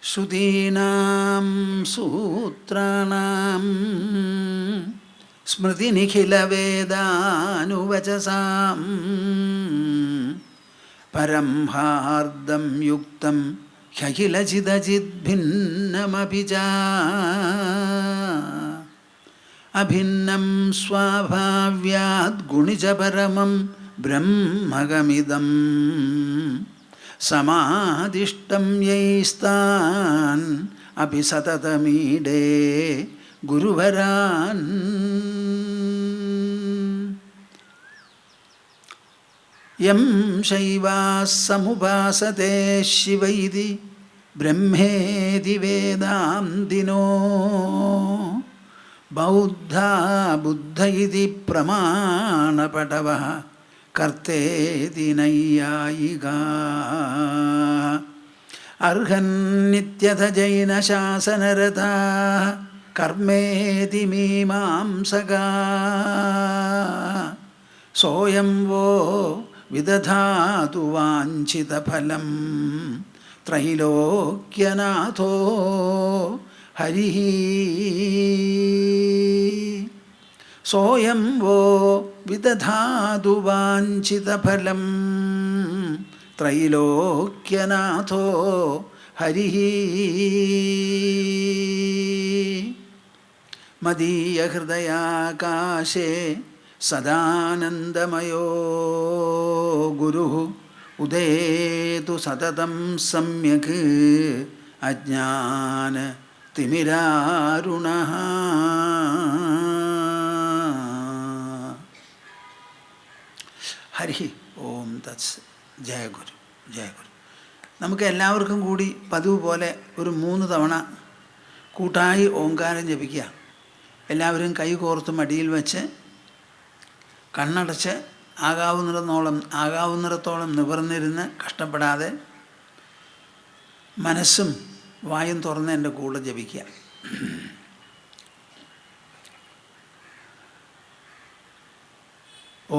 ശ്രുതീനാം സൂത്രാണാം സ്മൃതിനിഖിലവേദാനുവചസാം പരം ഹാർദം യുക്തം ഹ്യഖിലചിദചിദ്ഭിന്നമപി ച അഭിന്നം സ്വാഭാവ്യാദ് ഗുണിച പരമം ബ്രഹ്മകമിദം സമാദിഷ്ടം യൈസ്താൻ അപി സതതമീഡേ ഗുരുവരാൻ. യം ശൈവാസ്സമുപാസതേ ശിവൈതി ബ്രഹ്മേതി വേദാന്തിനോ ബൗദ്ധാ ബുദ്ധ ഇതി പ്രമാണപടവഃ കർത്തേതി നൈയായികാ. അർഹന്നിത്യഥ ജൈനശാസനരതാഃ കർമ്മേതി മീമാംസകാ. സോയം വോ വിദധാതു വാഞ്ചിതഫലം ത്രൈലോക്യനാഥോ ഹരിഃ. സോയം വോ വിദധാതു വാഞ്ചിതഫലം ത്രൈലോക്യനാഥോ ഹരിഃ. മദീയഹൃദയാകാശേ സദാനന്ദമയോ ഗുരുഃ ഉദേതു സതതം സമ്യക് അജ്ഞാനതിമിരാരുണഃ. ഹരി ഓം തത്സ്. ജയ ഗുരു, ജയ ഗുരു. നമുക്ക് എല്ലാവർക്കും കൂടി പതിവ് പോലെ ഒരു 3 തവണ കൂട്ടായി ഓംകാരം ജപിക്കുക. എല്ലാവരും കൈ കോർത്ത് മടിയിൽ വെച്ച് കണ്ണടച്ച് ആകാവുന്നിടത്തോളം നിവർന്നിരുന്ന് കഷ്ടപ്പെടാതെ മനസ്സും വായും തുറന്ന് എൻ്റെ കൂടെ ജപിക്കുക. ഓ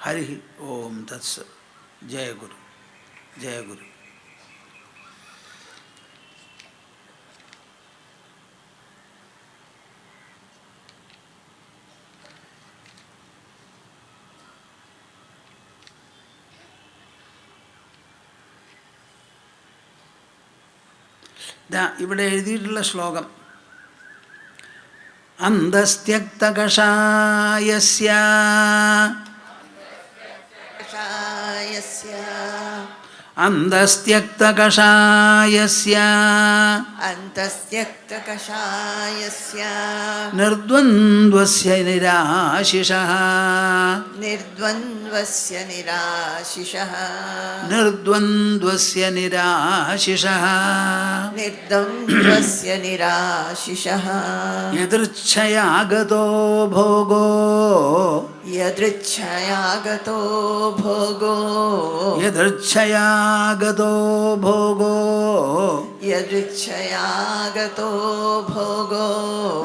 ഹരി ഓം തത്സ്. ജയ ഗുരു, ജയ ഗുരു. ഇവിടെ എഴുതിയിട്ടുള്ള ശ്ലോകം അന്തസ്ത്യക്തകഷായസ്യ അന്തസ്ത്യക്തകഷായസ്യ നിർദ്വന്ദ്വസ്യ നിരാശിഷഃ നിർദ്വന്ദ്വസ്യ നിരാശിഷഃ യദൃച്ഛയാഗതോ ഭോഗോ യദൃച്ഛയാഗതോ ഭോഗോ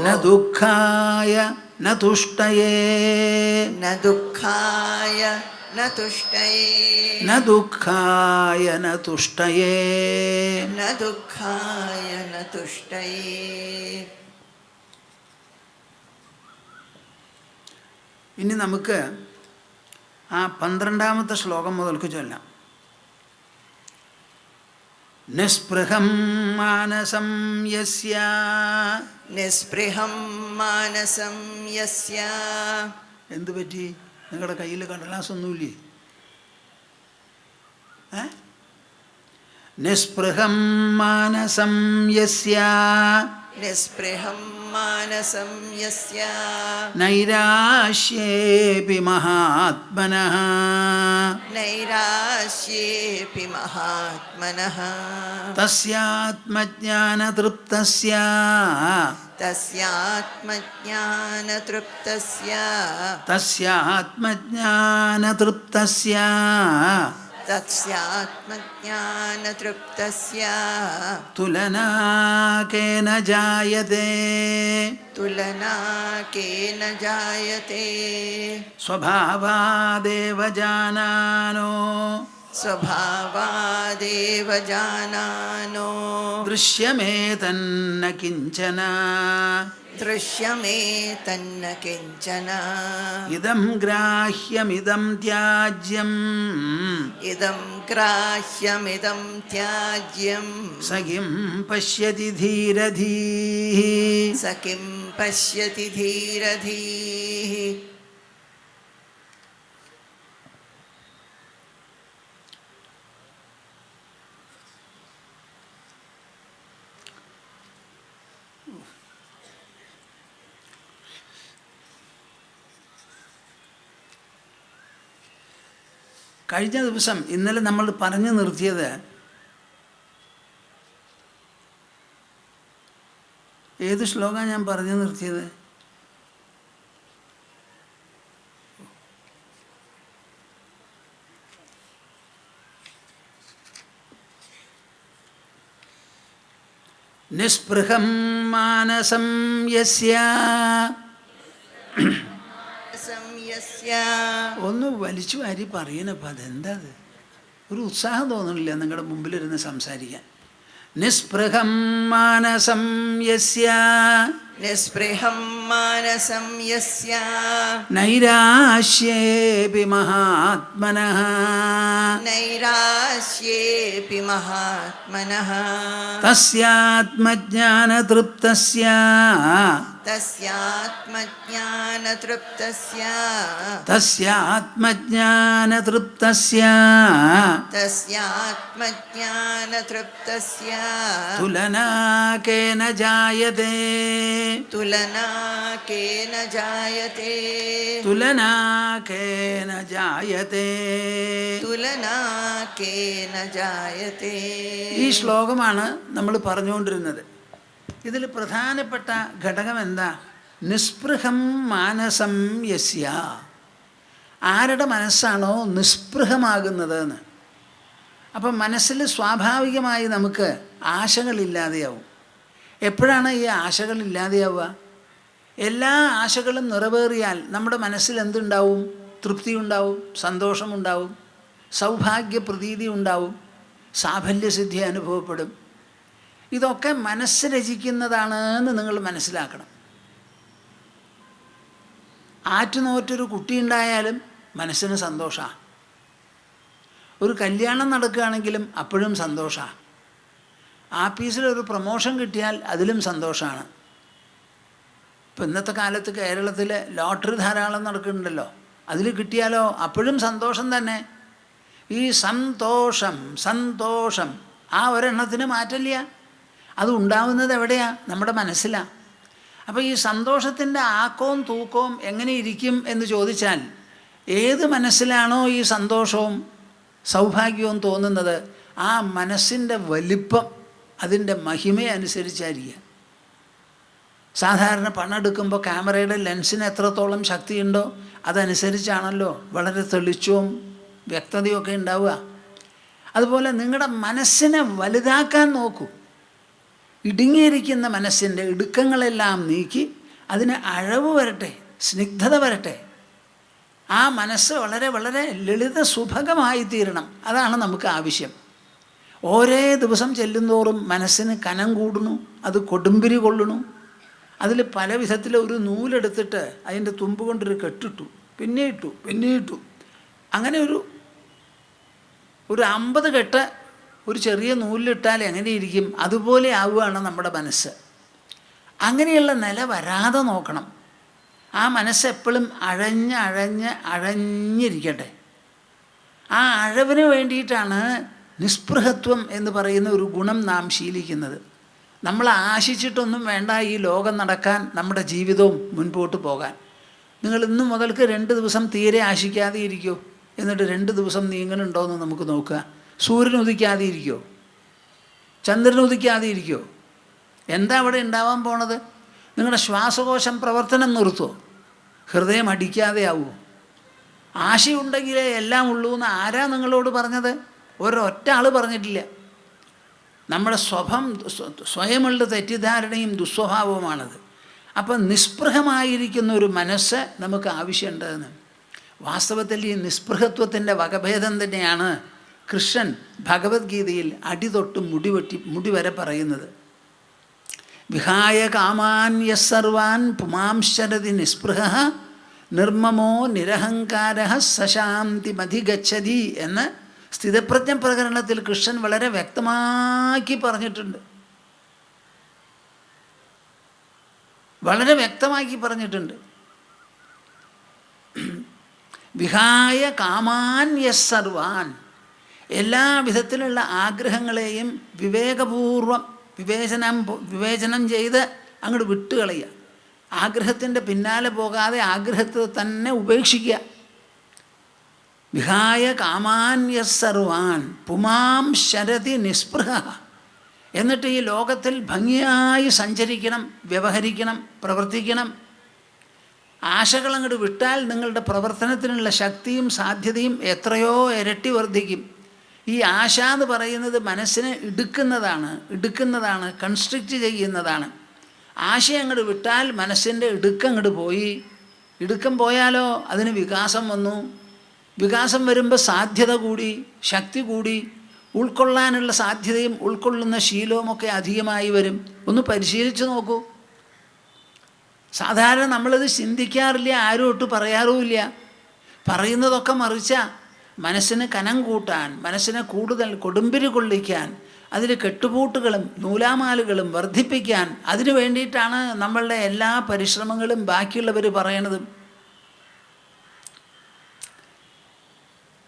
ന ദുഃഖായ ന തുഷ്ടയേ ഇനി നമുക്ക് ആ 12ാമത്തെ ശ്ലോകം മുതൽക്ക് ചൊല്ലാം. നിസ്പൃഹം മാനസം യസ്യ. നിസ്പൃഹം മാനസം യസ്യ. എന്തു പറ്റി? നിങ്ങളുടെ കയ്യിൽ കടലാസൊന്നുമില്ലേ? നിസ്പൃഹം മാനസം യസ്യ. നിസ്പൃഹം മാനസം യസ്യ. നൈരാശ്യേപി മഹാത്മനഃ. നൈരാശ്യേപി മഹാത്മനഃ. തസ്യാത്മജ്ഞാനതൃപ്തസ്യ. തസ്യാത്മജ്ഞാനതൃപ്തസ്യ. തസ്യാത്മജ്ഞാനതൃപ്തസ്യ. തസ്യാത്മജ്ഞാനതൃപ്തസ്യ. തുലനാ കേന ജായതേ. തുലനാ കേന ജായതേ. സ്വഭാവാദേവ ജാനാനോ. സ്വഭാവാദേവ ജാനാനോ. ദൃശ്യമേതന്ന കിഞ്ചന. ദൃശ്യമേതന്ന കിഞ്ചന. ഇദം ഗ്രാഹ്യമിദം ത്യാജ്യം. ഇദം ഗ്രാഹ്യമിദം ത്യാജ്യം. സ കിം പശ്യതി ധീരധീഃ. സ കിം പശ്യതി ധീരധീഃ. കഴിഞ്ഞ ദിവസം ഇന്നലെ നമ്മൾ പറഞ്ഞു നിർത്തിയത് ഏത് ശ്ലോകമാണ് ഞാൻ പറഞ്ഞു നിർത്തിയത്? നിസ്പൃഹം മാനസം യസ്യ. ഒന്ന് വലിച്ചു വാരി പറയണപ്പം അതെന്താ? അത് ഒരു ഉത്സാഹം തോന്നണില്ല നിങ്ങളുടെ മുമ്പിലിരുന്ന് സംസാരിക്കാൻ. നിസ്പൃഹം മാനസം യസ്യ. നിസ്പൃഹം മാനസം യസ്യ. നൈരാശ്യേപി മഹാത്മനഃ. നൈരാശ്യേപി മഹാത്മനഃ. തസ്യാത്മജ്ഞാനതൃപ്തസ്യ. തസ്യാത്മജ്ഞാനതൃപ്തസ്യ. തസ്യാത്മജ്ഞാനതൃപ്തസ്യ. തസ്യാത്മജ്ഞാനതൃപ്തസ്യ. തുലനാ കേന ജായതേ. തുലനാ കേന ജായതേ. തുലനാ കേന ജായതേ. തുലനാ കേന ജായതേ. ഈ ശ്ലോകമാണ് നമ്മൾ പറഞ്ഞുകൊണ്ടിരുന്നത്. ഇതിൽ പ്രധാനപ്പെട്ട ഘടകം എന്താ? നിസ്പൃഹം മാനസം യസ്യ. ആരുടെ മനസ്സാണോ നിസ്പൃഹമാകുന്നത് എന്ന്. അപ്പം മനസ്സിൽ സ്വാഭാവികമായി നമുക്ക് ആശകളില്ലാതെയാവും. എപ്പോഴാണ് ഈ ആശകളില്ലാതെയാവുക? എല്ലാ ആശകളും നിറവേറിയാൽ നമ്മുടെ മനസ്സിൽ എന്തുണ്ടാവും? തൃപ്തി ഉണ്ടാവും, സന്തോഷമുണ്ടാവും, സൗഭാഗ്യപ്രതീതി ഉണ്ടാവും, സാഫല്യസിദ്ധി അനുഭവപ്പെടും. ഇതൊക്കെ മനസ്സ് രചിക്കുന്നതാണ് എന്ന് നിങ്ങൾ മനസ്സിലാക്കണം. ആറ്റുനോറ്റൊരു കുട്ടിയുണ്ടായാലും മനസ്സിന് സന്തോഷമാണ്. ഒരു കല്യാണം നടക്കുകയാണെങ്കിലും അപ്പോഴും സന്തോഷമാണ്. ആഫീസിലൊരു പ്രൊമോഷൻ കിട്ടിയാൽ അതിലും സന്തോഷമാണ്. ഇപ്പം ഇന്നത്തെ കാലത്ത് കേരളത്തിൽ ലോട്ടറി ധാരാളം നടക്കുന്നുണ്ടല്ലോ. അതിൽ കിട്ടിയാലോ അപ്പോഴും സന്തോഷം തന്നെ. ഈ സന്തോഷം സന്തോഷം ആ ഒരെണ്ണത്തിന് മാറ്റില്ല. അത് ഉണ്ടാവുന്നത് എവിടെയാണ്? നമ്മുടെ മനസ്സിലാണ്. അപ്പോൾ ഈ സന്തോഷത്തിൻ്റെ ആക്കവും തൂക്കവും എങ്ങനെ ഇരിക്കും എന്ന് ചോദിച്ചാൽ, ഏത് മനസ്സിലാണോ ഈ സന്തോഷവും സൗഭാഗ്യവും തോന്നുന്നത്, ആ മനസ്സിൻ്റെ വലിപ്പം അതിൻ്റെ മഹിമയനുസരിച്ചായിരിക്കുക. സാധാരണ പണമെടുക്കുമ്പോൾ ക്യാമറയുടെ ലെൻസിന് എത്രത്തോളം ശക്തിയുണ്ടോ അതനുസരിച്ചാണല്ലോ വളരെ തെളിച്ചവും വ്യക്തതയൊക്കെ ഉണ്ടാവുക. അതുപോലെ നിങ്ങളുടെ മനസ്സിനെ വലുതാക്കാൻ നോക്കൂ. ഇടുങ്ങിയിരിക്കുന്ന മനസ്സിൻ്റെ ഇടുക്കങ്ങളെല്ലാം നീക്കി അതിന് അഴവ് വരട്ടെ, സ്നിഗ്ധത വരട്ടെ. ആ മനസ്സ് വളരെ വളരെ ലളിത സുഭഗമായി തീരണം. അതാണ് നമുക്ക് ആവശ്യം. ഓരോ ദിവസം ചെല്ലുന്തോറും മനസ്സിന് കനം കൂടുന്നു, അത് കൊടുമ്പിരി കൊള്ളണു. അതിൽ പല വിധത്തിൽ ഒരു നൂലെടുത്തിട്ട് അതിൻ്റെ തുമ്പ് കൊണ്ടൊരു കെട്ടിട്ടു, പിന്നെ ഇട്ടു. അങ്ങനെ ഒരു 50 കെട്ട് ഒരു ചെറിയ നൂലിലിട്ടാൽ എങ്ങനെ ഇരിക്കും, അതുപോലെ ആവുകയാണ് നമ്മുടെ മനസ്സ്. അങ്ങനെയുള്ള നില വരാതെ നോക്കണം. ആ മനസ്സെപ്പോഴും അഴഞ്ഞിരിക്കട്ടെ. ആ അഴവിന് വേണ്ടിയിട്ടാണ് നിസ്പൃഹത്വം എന്ന് പറയുന്ന ഒരു ഗുണം നാം ശീലിക്കുന്നത്. നമ്മൾ ആശിച്ചിട്ടൊന്നും വേണ്ട ഈ ലോകം നടക്കാൻ, നമ്മുടെ ജീവിതവും മുൻപോട്ട് പോകാൻ. നിങ്ങൾ ഇന്നു മുതൽക്ക് 2 ദിവസം തീരെ ആശിക്കാതെ ഇരിക്കുമോ? എന്നിട്ട് 2 ദിവസം നീങ്ങുന്നുണ്ടോ എന്ന് നമുക്ക് നോക്കുക. സൂര്യൻ ഉദിക്കാതെ ഇരിക്കുമോ? ചന്ദ്രൻ ഉദിക്കാതെ ഇരിക്കുമോ? എന്താ അവിടെ ഉണ്ടാവാൻ പോണത്? നിങ്ങളുടെ ശ്വാസകോശം പ്രവർത്തനം നിർത്തുമോ? ഹൃദയം അടിക്കാതെ ആവുമോ? ആശയുണ്ടെങ്കിലേ എല്ലാം ഉള്ളൂ എന്ന് ആരാ നിങ്ങളോട് പറഞ്ഞത്? ഒരൊറ്റ ആൾ പറഞ്ഞിട്ടില്ല. നമ്മുടെ സ്വയമുള്ള തെറ്റിദ്ധാരണയും ദുസ്വഭാവവുമാണത്. അപ്പം നിസ്പൃഹമായിരിക്കുന്ന ഒരു മനസ്സ് നമുക്ക് ആവശ്യമുണ്ടെന്ന്. വാസ്തവത്തിൽ ഈ നിസ്പൃഹത്വത്തിൻ്റെ വകഭേദം തന്നെയാണ് കൃഷ്ണൻ ഭഗവത്ഗീതയിൽ അടിതൊട്ട് മുടി വരെ പറയുന്നത്. വിഹായ കാമാൻ യസ്സർവാൻ പുമാംശരതി നിസ്പൃഹ നിർമ്മമോ നിരഹങ്കാര സശാന്തി മധിഗച്ഛതി എന്ന് സ്ഥിതപ്രജ്ഞ പ്രകരണത്തിൽ കൃഷ്ണൻ വളരെ വ്യക്തമാക്കി പറഞ്ഞിട്ടുണ്ട്. വളരെ വ്യക്തമാക്കി പറഞ്ഞിട്ടുണ്ട്. വിഹായ കാമാൻ യസ്സർവാൻ, എല്ലാ വിധത്തിലുള്ള ആഗ്രഹങ്ങളെയും വിവേകപൂർവം വിവേചനം ചെയ്ത് അങ്ങോട്ട് വിട്ടുകളയുക. ആഗ്രഹത്തിൻ്റെ പിന്നാലെ പോകാതെ ആഗ്രഹത്തെ തന്നെ ഉപേക്ഷിക്കുക. വിഹായ കാമാൻ യസ്സർവാൻ പുമാം ശരതി നിസ്പൃഹ. എന്നിട്ട് ഈ ലോകത്തിൽ ഭംഗിയായി സഞ്ചരിക്കണം, വ്യവഹരിക്കണം, പ്രവർത്തിക്കണം. ആശകളങ്ങോട്ട് വിട്ടാൽ നിങ്ങളുടെ പ്രവർത്തനത്തിനുള്ള ശക്തിയും സാധ്യതയും എത്രയോ ഇരട്ടി വർദ്ധിക്കും. ഈ ആശ എന്ന് പറയുന്നത് മനസ്സിനെ ഇടുക്കുന്നതാണ്, കൺസ്ട്രിക്റ്റ് ചെയ്യുന്നതാണ്. ആശ അങ്ങോട്ട് വിട്ടാൽ മനസ്സിൻ്റെ ഇടുക്കങ്ങോട്ട് പോയി. ഇടുക്കം പോയാലോ അതിന് വികാസം വന്നു. വികാസം വരുമ്പോൾ സാധ്യത കൂടി, ശക്തി കൂടി, ഉൾക്കൊള്ളാനുള്ള സാധ്യതയും ഉൾക്കൊള്ളുന്ന ശീലവുമൊക്കെ അധികമായി വരും. ഒന്ന് പരിശീലിച്ച് നോക്കൂ. സാധാരണ നമ്മളിത് ചിന്തിക്കാറില്ല, ആരും ഒട്ട് പറയാറുമില്ല. പറയുന്നതൊക്കെ മറിച്ച മനസ്സിന് കനം കൂട്ടാൻ, മനസ്സിനെ കൂടുതൽ കൊടുമ്പിരി കൊള്ളിക്കാൻ, അതിൽ കെട്ടുപൂട്ടുകളും നൂലാമാലുകളും വർദ്ധിപ്പിക്കാൻ, അതിനു വേണ്ടിയിട്ടാണ് നമ്മളുടെ എല്ലാ പരിശ്രമങ്ങളും ബാക്കിയുള്ളവർ പറയണതും.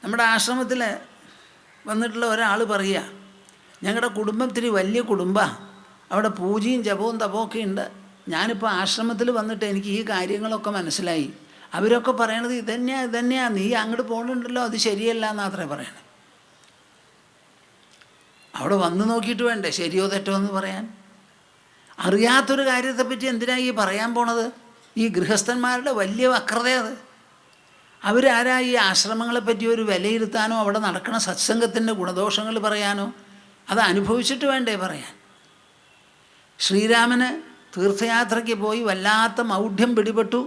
നമ്മുടെ ആശ്രമത്തിൽ വന്നിട്ടുള്ള ഒരാൾ പറയുക, ഞങ്ങളുടെ കുടുംബം ഇത്തിരി വലിയ കുടുംബമാണ്, അവിടെ പൂജയും ജപവും തപമൊക്കെ ഉണ്ട്. ഞാനിപ്പോൾ ആശ്രമത്തിൽ വന്നിട്ട് എനിക്ക് ഈ കാര്യങ്ങളൊക്കെ മനസ്സിലായി. അവരൊക്കെ പറയണത് ഇതന്നെയാ, നീ അങ്ങോട്ട് പോകുന്നുണ്ടല്ലോ, അത് ശരിയല്ല എന്നാത്രേ പറയണേ. അവിടെ വന്ന് നോക്കിയിട്ട് വേണ്ടേ ശരിയോ തെറ്റോ എന്ന് പറയാൻ? അറിയാത്തൊരു കാര്യത്തെപ്പറ്റി എന്തിനാണ് ഈ പറയാൻ പോണത്? ഈ ഗൃഹസ്ഥന്മാരുടെ വലിയ വക്രത അത്. അവരാരാ ഈ ആശ്രമങ്ങളെപ്പറ്റി ഒരു വിലയിരുത്താനോ അവിടെ നടക്കുന്ന സത്സംഗത്തിൻ്റെ ഗുണദോഷങ്ങൾ പറയാനോ? അത് അനുഭവിച്ചിട്ട് വേണ്ടേ പറയാൻ? ശ്രീരാമന് തീർത്ഥയാത്രയ്ക്ക് പോയി വല്ലാത്ത മൗഢ്യം പിടിപെട്ടു.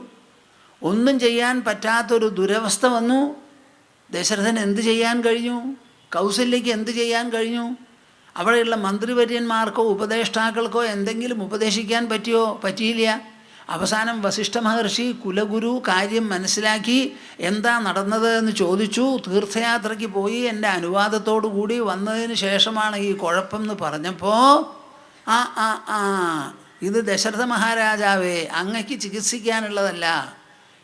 ഒന്നും ചെയ്യാൻ പറ്റാത്തൊരു ദുരവസ്ഥ വന്നു. ദശരഥന് എന്ത് ചെയ്യാൻ കഴിഞ്ഞു? കൗസല്യയ്ക്ക് എന്ത് ചെയ്യാൻ കഴിഞ്ഞു? അവിടെയുള്ള മന്ത്രിവര്യന്മാർക്കോ ഉപദേഷ്ടാക്കൾക്കോ എന്തെങ്കിലും ഉപദേശിക്കാൻ പറ്റിയില്ല. അവസാനം വസിഷ്ഠ മഹർഷി കുലഗുരു കാര്യം മനസ്സിലാക്കി എന്താ നടന്നത് എന്ന് ചോദിച്ചു. തീർത്ഥയാത്രയ്ക്ക് പോയി എൻ്റെ അനുവാദത്തോടു കൂടി വന്നതിന് ശേഷമാണ് ഈ കുഴപ്പം എന്ന് പറഞ്ഞപ്പോൾ ഇത് ദശരഥ മഹാരാജാവേ, അങ്ങയ്ക്ക് ചികിത്സിക്കാനുള്ളതല്ല,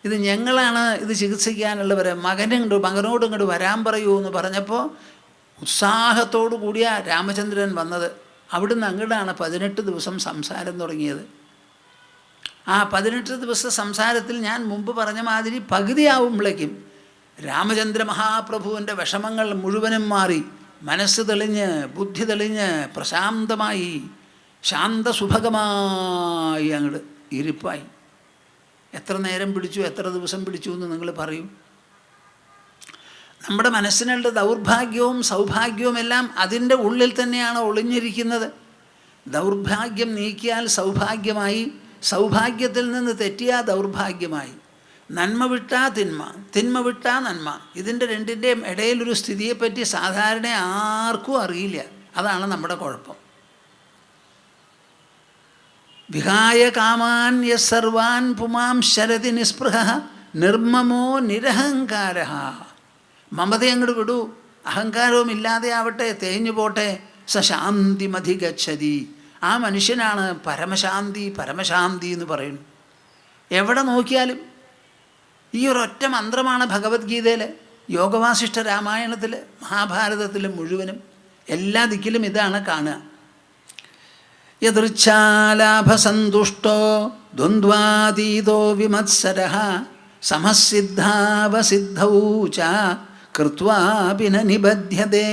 ഇത് ഞങ്ങളാണ് ഇത് ചികിത്സിക്കാനുള്ളവരെ, മകനോട് ഇങ്ങോട്ട് വരാൻ പറയൂ എന്ന് പറഞ്ഞപ്പോൾ ഉത്സാഹത്തോടു കൂടിയാണ് രാമചന്ദ്രൻ വന്നത്. അവിടുന്ന് അങ്ങോട്ടാണ് 18 ദിവസം സംസാരം തുടങ്ങിയത്. ആ 18 ദിവസത്തെ സംസാരത്തിൽ ഞാൻ മുമ്പ് പറഞ്ഞ മാതിരി പകുതിയാവുമ്പോഴേക്കും രാമചന്ദ്ര മഹാപ്രഭുവിൻ്റെ വിഷമങ്ങൾ മുഴുവനും മാറി, മനസ്സ് തെളിഞ്ഞ് ബുദ്ധി തെളിഞ്ഞ് പ്രശാന്തമായി ശാന്തസുഭഗമായി അങ്ങോട്ട് ഇരിപ്പായി. എത്ര നേരം പിടിച്ചു, എത്ര ദിവസം പിടിച്ചു എന്ന് നിങ്ങൾ പറയൂ. നമ്മുടെ മനസ്സിനുള്ള ദൗർഭാഗ്യവും സൗഭാഗ്യവും എല്ലാം അതിൻ്റെ ഉള്ളിൽ തന്നെയാണ് ഒളിഞ്ഞിരിക്കുന്നത്. ദൗർഭാഗ്യം നീക്കിയാൽ സൗഭാഗ്യമായി, സൗഭാഗ്യത്തിൽ നിന്ന് തെറ്റിയാൽ ദൗർഭാഗ്യമായി, നന്മ വിട്ടാ തിന്മ, തിന്മ വിട്ടാ നന്മ. ഇതിൻ്റെ രണ്ടിൻ്റെയും ഇടയിലൊരു സ്ഥിതിയെപ്പറ്റി സാധാരണ ആർക്കും അറിയില്ല. അതാണ് നമ്മുടെ കുഴപ്പം. വിഹായ കാമാൻ യസ്സർവാൻ പുമാം ശരതി നിസ്പൃഹ നിർമ്മമോ നിരഹങ്കാര. മമത അങ്ങോട്ട് വിടൂ. അഹങ്കാരവും ഇല്ലാതെ ആവട്ടെ, തേഞ്ഞു പോട്ടെ. സശാന്തിമധിഗച്ഛതി. ആ മനുഷ്യനാണ് പരമശാന്തി, പരമശാന്തി എന്ന് പറയുന്നു. എവിടെ നോക്കിയാലും ഈ ഒരൊറ്റ മന്ത്രമാണ് ഭഗവത്ഗീതയിൽ, യോഗവാസിഷ്ഠ രാമായണത്തിൽ, മഹാഭാരതത്തിൽ മുഴുവനും എല്ലാ ദിക്കിലും ഇതാണ് കാണുക. യദൃച്ഛാലാഭസന്തുഷ്ടോ ദ്വന്ദ്വാതീതോ വിമത്സരഃ സമസിദ്ധാവസിദ്ധൗ ച കൃത്വാപി ന നിബധ്യതേ.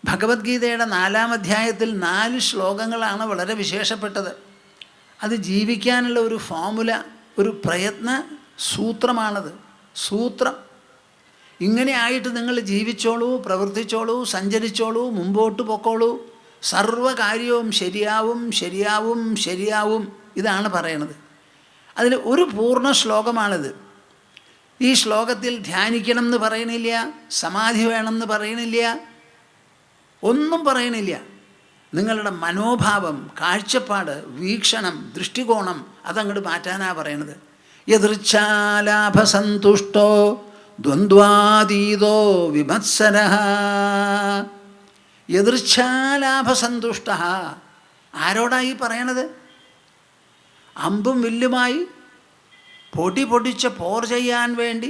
ഭഗവത്ഗീതയുടെ 4-ാം അധ്യായത്തിൽ 4 ശ്ലോകങ്ങളാണ് വളരെ വിശേഷപ്പെട്ടത്. അത് ജീവിക്കാനുള്ള ഒരു ഫോമുല, ഒരു പ്രയത്ന സൂത്രമാണത്. സൂത്രം. ഇങ്ങനെ ആയിട്ട് നിങ്ങൾ ജീവിച്ചോളൂ, പ്രവർത്തിച്ചോളൂ, സഞ്ചരിച്ചോളൂ, മുമ്പോട്ട് പൊക്കോളൂ, സർവകാര്യവും ശരിയാവും, ശരിയാവും, ശരിയാവും. ഇതാണ് പറയണത്. അതിൽ ഒരു പൂർണ്ണ ശ്ലോകമാണിത്. ഈ ശ്ലോകത്തിൽ ധ്യാനിക്കണം എന്ന് പറയണില്ല, സമാധി വേണമെന്ന് പറയണില്ല, ഒന്നും പറയണില്ല. നിങ്ങളുടെ മനോഭാവം, കാഴ്ചപ്പാട്, വീക്ഷണം, ദൃഷ്ടികോണം അതങ്ങോട്ട് മാറ്റാനാണ് പറയണത്. യദൃച്ഛാലാഭസന്തുഷ്ടോ ദ്വന്ദ്വാതീതോ വിമത്സരഃ. യദൃച്ഛാലാഭസന്തുഷ്ട. ആരോടായി പറയണത്? അമ്പും വില്ലുമായി പൊടിച്ച പോർ ചെയ്യാൻ വേണ്ടി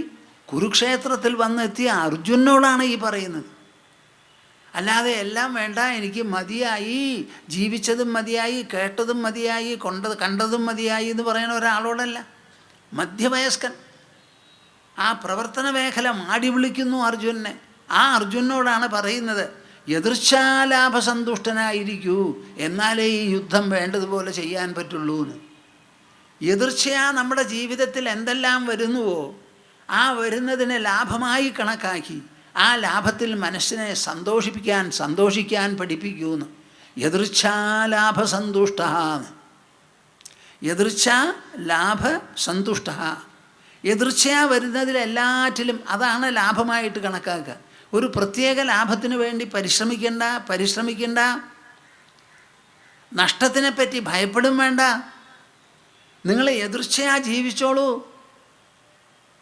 കുരുക്ഷേത്രത്തിൽ വന്നെത്തിയ അർജുനോടാണ് ഈ പറയുന്നത്. അല്ലാതെ എല്ലാം വേണ്ട, എനിക്ക് മതിയായി, ജീവിച്ചതും മതിയായി, കേട്ടതും മതിയായി, കണ്ടതും മതിയായി എന്ന് പറയുന്ന ഒരാളോടല്ല. മധ്യവയസ്കൻ. ആ പ്രവർത്തന മേഖല മാടി വിളിക്കുന്നു അർജുനനെ. ആ അർജുനോടാണ് പറയുന്നത്, യദൃച്ഛാലാഭസന്തുഷ്ടനായിരിക്കൂ, എന്നാലേ ഈ യുദ്ധം വേണ്ടതുപോലെ ചെയ്യാൻ പറ്റുള്ളൂ എന്ന്. എതിർച്ചയാ നമ്മുടെ ജീവിതത്തിൽ എന്തെല്ലാം വരുന്നുവോ ആ വരുന്നതിനെ ലാഭമായി കണക്കാക്കി ആ ലാഭത്തിൽ മനസ്സിനെ സന്തോഷിക്കാൻ പഠിപ്പിക്കൂന്ന്. യദൃച്ഛാലാഭസന്തുഷ്ട. യദൃച്ഛാ ലാഭസന്തുഷ്ട. എതിർച്ചയാ വരുന്നതിലെല്ലാറ്റിലും അതാണ് ലാഭമായിട്ട് കണക്കാക്കുക. ഒരു പ്രത്യേക ലാഭത്തിന് വേണ്ടി പരിശ്രമിക്കേണ്ട. നഷ്ടത്തിനെപ്പറ്റി ഭയപ്പെടും വേണ്ട. നിങ്ങൾ എതിർച്ചയാ ജീവിച്ചോളൂ.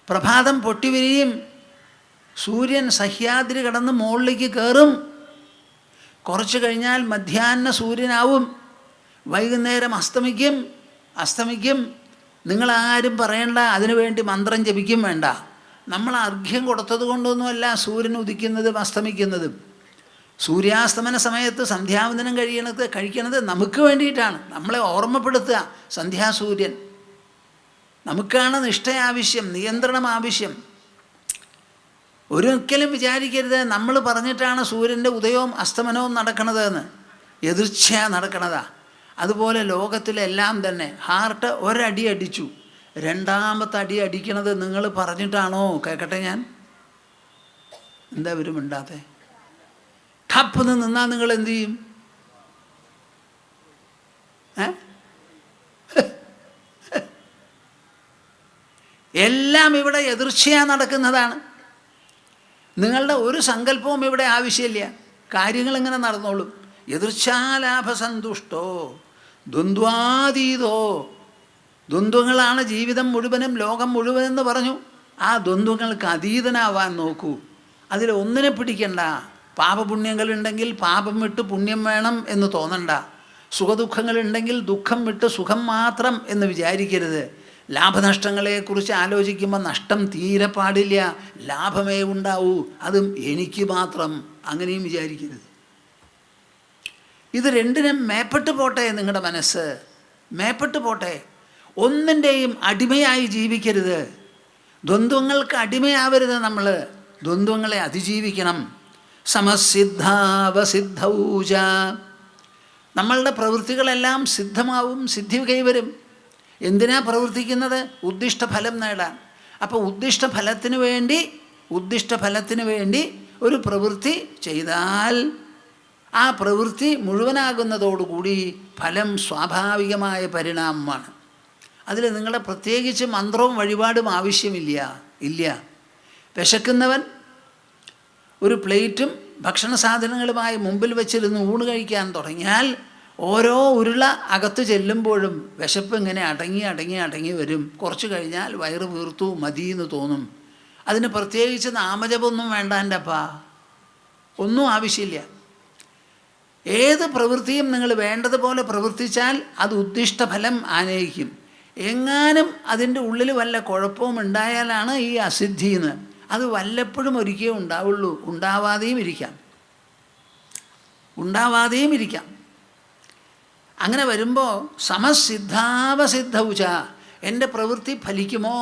പ്രഭാതം പൊട്ടിവിരിയും, സൂര്യൻ സഹ്യാദ്രി കടന്ന് മുകളിലേക്ക് കയറും, കുറച്ച് കഴിഞ്ഞാൽ മധ്യാഹ്ന സൂര്യനാവും, വൈകുന്നേരം അസ്തമിക്കും. നിങ്ങളാരും പറയണ്ട, അതിനുവേണ്ടി മന്ത്രം ജപിക്കും വേണ്ട. നമ്മൾ അർഘ്യം കൊടുത്തത് കൊണ്ടൊന്നുമല്ല സൂര്യൻ ഉദിക്കുന്നതും അസ്തമിക്കുന്നതും. സൂര്യാസ്തമന സമയത്ത് സന്ധ്യാവന്തനം കഴിക്കണത് നമുക്ക് വേണ്ടിയിട്ടാണ്, നമ്മളെ ഓർമ്മപ്പെടുത്തുക. സന്ധ്യാസൂര്യൻ നമുക്കാണ് നിഷ്ഠ ആവശ്യം, നിയന്ത്രണം ആവശ്യം. ഒരിക്കലും വിചാരിക്കരുത് നമ്മൾ പറഞ്ഞിട്ടാണ് സൂര്യൻ്റെ ഉദയവും അസ്തമനവും നടക്കണതെന്ന്. എതിർച്ചയാ നടക്കണതാ. അതുപോലെ ലോകത്തിലെല്ലാം തന്നെ ഹാർട്ട് ഒരടി അടിച്ചു, രണ്ടാമത്തെ അടി അടിക്കണത് നിങ്ങൾ പറഞ്ഞിട്ടാണോ? കേൾക്കട്ടെ ഞാൻ. എന്താ ഇവരും മിണ്ടാത്തെ? ടപ്പെന്ന് നിന്നാൽ നിങ്ങൾ എന്തു ചെയ്യും? എല്ലാം ഇവിടെ എതിർച്ചയാ നടക്കുന്നതാണ്. നിങ്ങളുടെ ഒരു സങ്കല്പവും ഇവിടെ ആവശ്യമില്ല. കാര്യങ്ങൾ ഇങ്ങനെ നടന്നോളും. എതിർച്ഛാലാഭസന്തുഷ്ടോ ദ്വന്ദ്വാതീതോ. ദ്വന്ദ്വങ്ങളാണ് ജീവിതം മുഴുവനും, ലോകം മുഴുവനെന്ന് പറഞ്ഞു. ആ ദ്വന്ദ്വങ്ങൾക്ക് അതീതനാവാൻ നോക്കൂ. അതിൽ ഒന്നിനെ പിടിക്കണ്ട. പാപപുണ്യങ്ങളുണ്ടെങ്കിൽ പാപം വിട്ട് പുണ്യം വേണം എന്ന് തോന്നണ്ട. സുഖദുഃഖങ്ങളുണ്ടെങ്കിൽ ദുഃഖം വിട്ട് സുഖം മാത്രം എന്ന് വിചാരിക്കരുത്. ലാഭനഷ്ടങ്ങളെക്കുറിച്ച് ആലോചിക്കുമ്പോൾ നഷ്ടം തീരെ പാടില്ല, ലാഭമേ ഉണ്ടാവൂ, അതും എനിക്ക് മാത്രം, അങ്ങനെയും വിചാരിക്കരുത്. ഇത് രണ്ടിനും മേപ്പെട്ട് പോട്ടെ. നിങ്ങളുടെ മനസ്സ് മേപ്പെട്ട് പോട്ടെ. ഒന്നിൻ്റെയും അടിമയായി ജീവിക്കരുത്. ദ്വന്ദ്വങ്ങൾക്ക് അടിമയാവരുത്. നമ്മൾ ദ്വന്ദ്വങ്ങളെ അതിജീവിക്കണം. സമസിദ്ധാവസിദ്ധൗച. നമ്മളുടെ പ്രവൃത്തികളെല്ലാം സിദ്ധമാവും, സിദ്ധി കൈവരും. എന്തിനാ പ്രവർത്തിക്കുന്നത്? ഉദ്ദിഷ്ടഫലം നേടാൻ. അപ്പോൾ ഉദ്ദിഷ്ടഫലത്തിന് വേണ്ടി ഒരു പ്രവൃത്തി ചെയ്താൽ ആ പ്രവൃത്തി മുഴുവനാകുന്നതോടുകൂടി ഫലം സ്വാഭാവികമായ പരിണാമമാണ്. അതിൽ നിങ്ങളുടെ പ്രത്യേകിച്ച് മന്ത്രവും വഴിപാടും ആവശ്യമില്ല. വിശക്കുന്നവൻ ഒരു പ്ലേറ്റും ഭക്ഷണ സാധനങ്ങളുമായി മുമ്പിൽ വെച്ചിരുന്ന് ഊണ് കഴിക്കാൻ തുടങ്ങിയാൽ ഓരോ ഉരുള അകത്ത് ചെല്ലുമ്പോഴും വിശപ്പ് ഇങ്ങനെ അടങ്ങി വരും. കുറച്ച് കഴിഞ്ഞാൽ വയറ് വീർത്തു, മതിയെന്ന് തോന്നും. അതിന് പ്രത്യേകിച്ച് നാമജപമൊന്നും വേണ്ട. എൻ്റെ അപ്പാ ഒന്നും ആവശ്യമില്ല. ഏത് പ്രവൃത്തിയും നിങ്ങൾ വേണ്ടതുപോലെ പ്രവർത്തിച്ചാൽ അത് ഉദ്ദിഷ്ടഫലം ആനയിക്കും. എങ്ങാനും അതിൻ്റെ ഉള്ളിൽ വല്ല കുഴപ്പവും ഉണ്ടായാലാണ് ഈ അസിദ്ധിന്ന്. അത് വല്ലപ്പോഴും ഒരിക്കലേ ഉണ്ടാവുള്ളൂ. ഉണ്ടാവാതെയും ഇരിക്കാം. അങ്ങനെ വരുമ്പോൾ സമസിദ്ധാവസിദ്ധൗച, എൻ്റെ പ്രവൃത്തി ഫലിക്കുമോ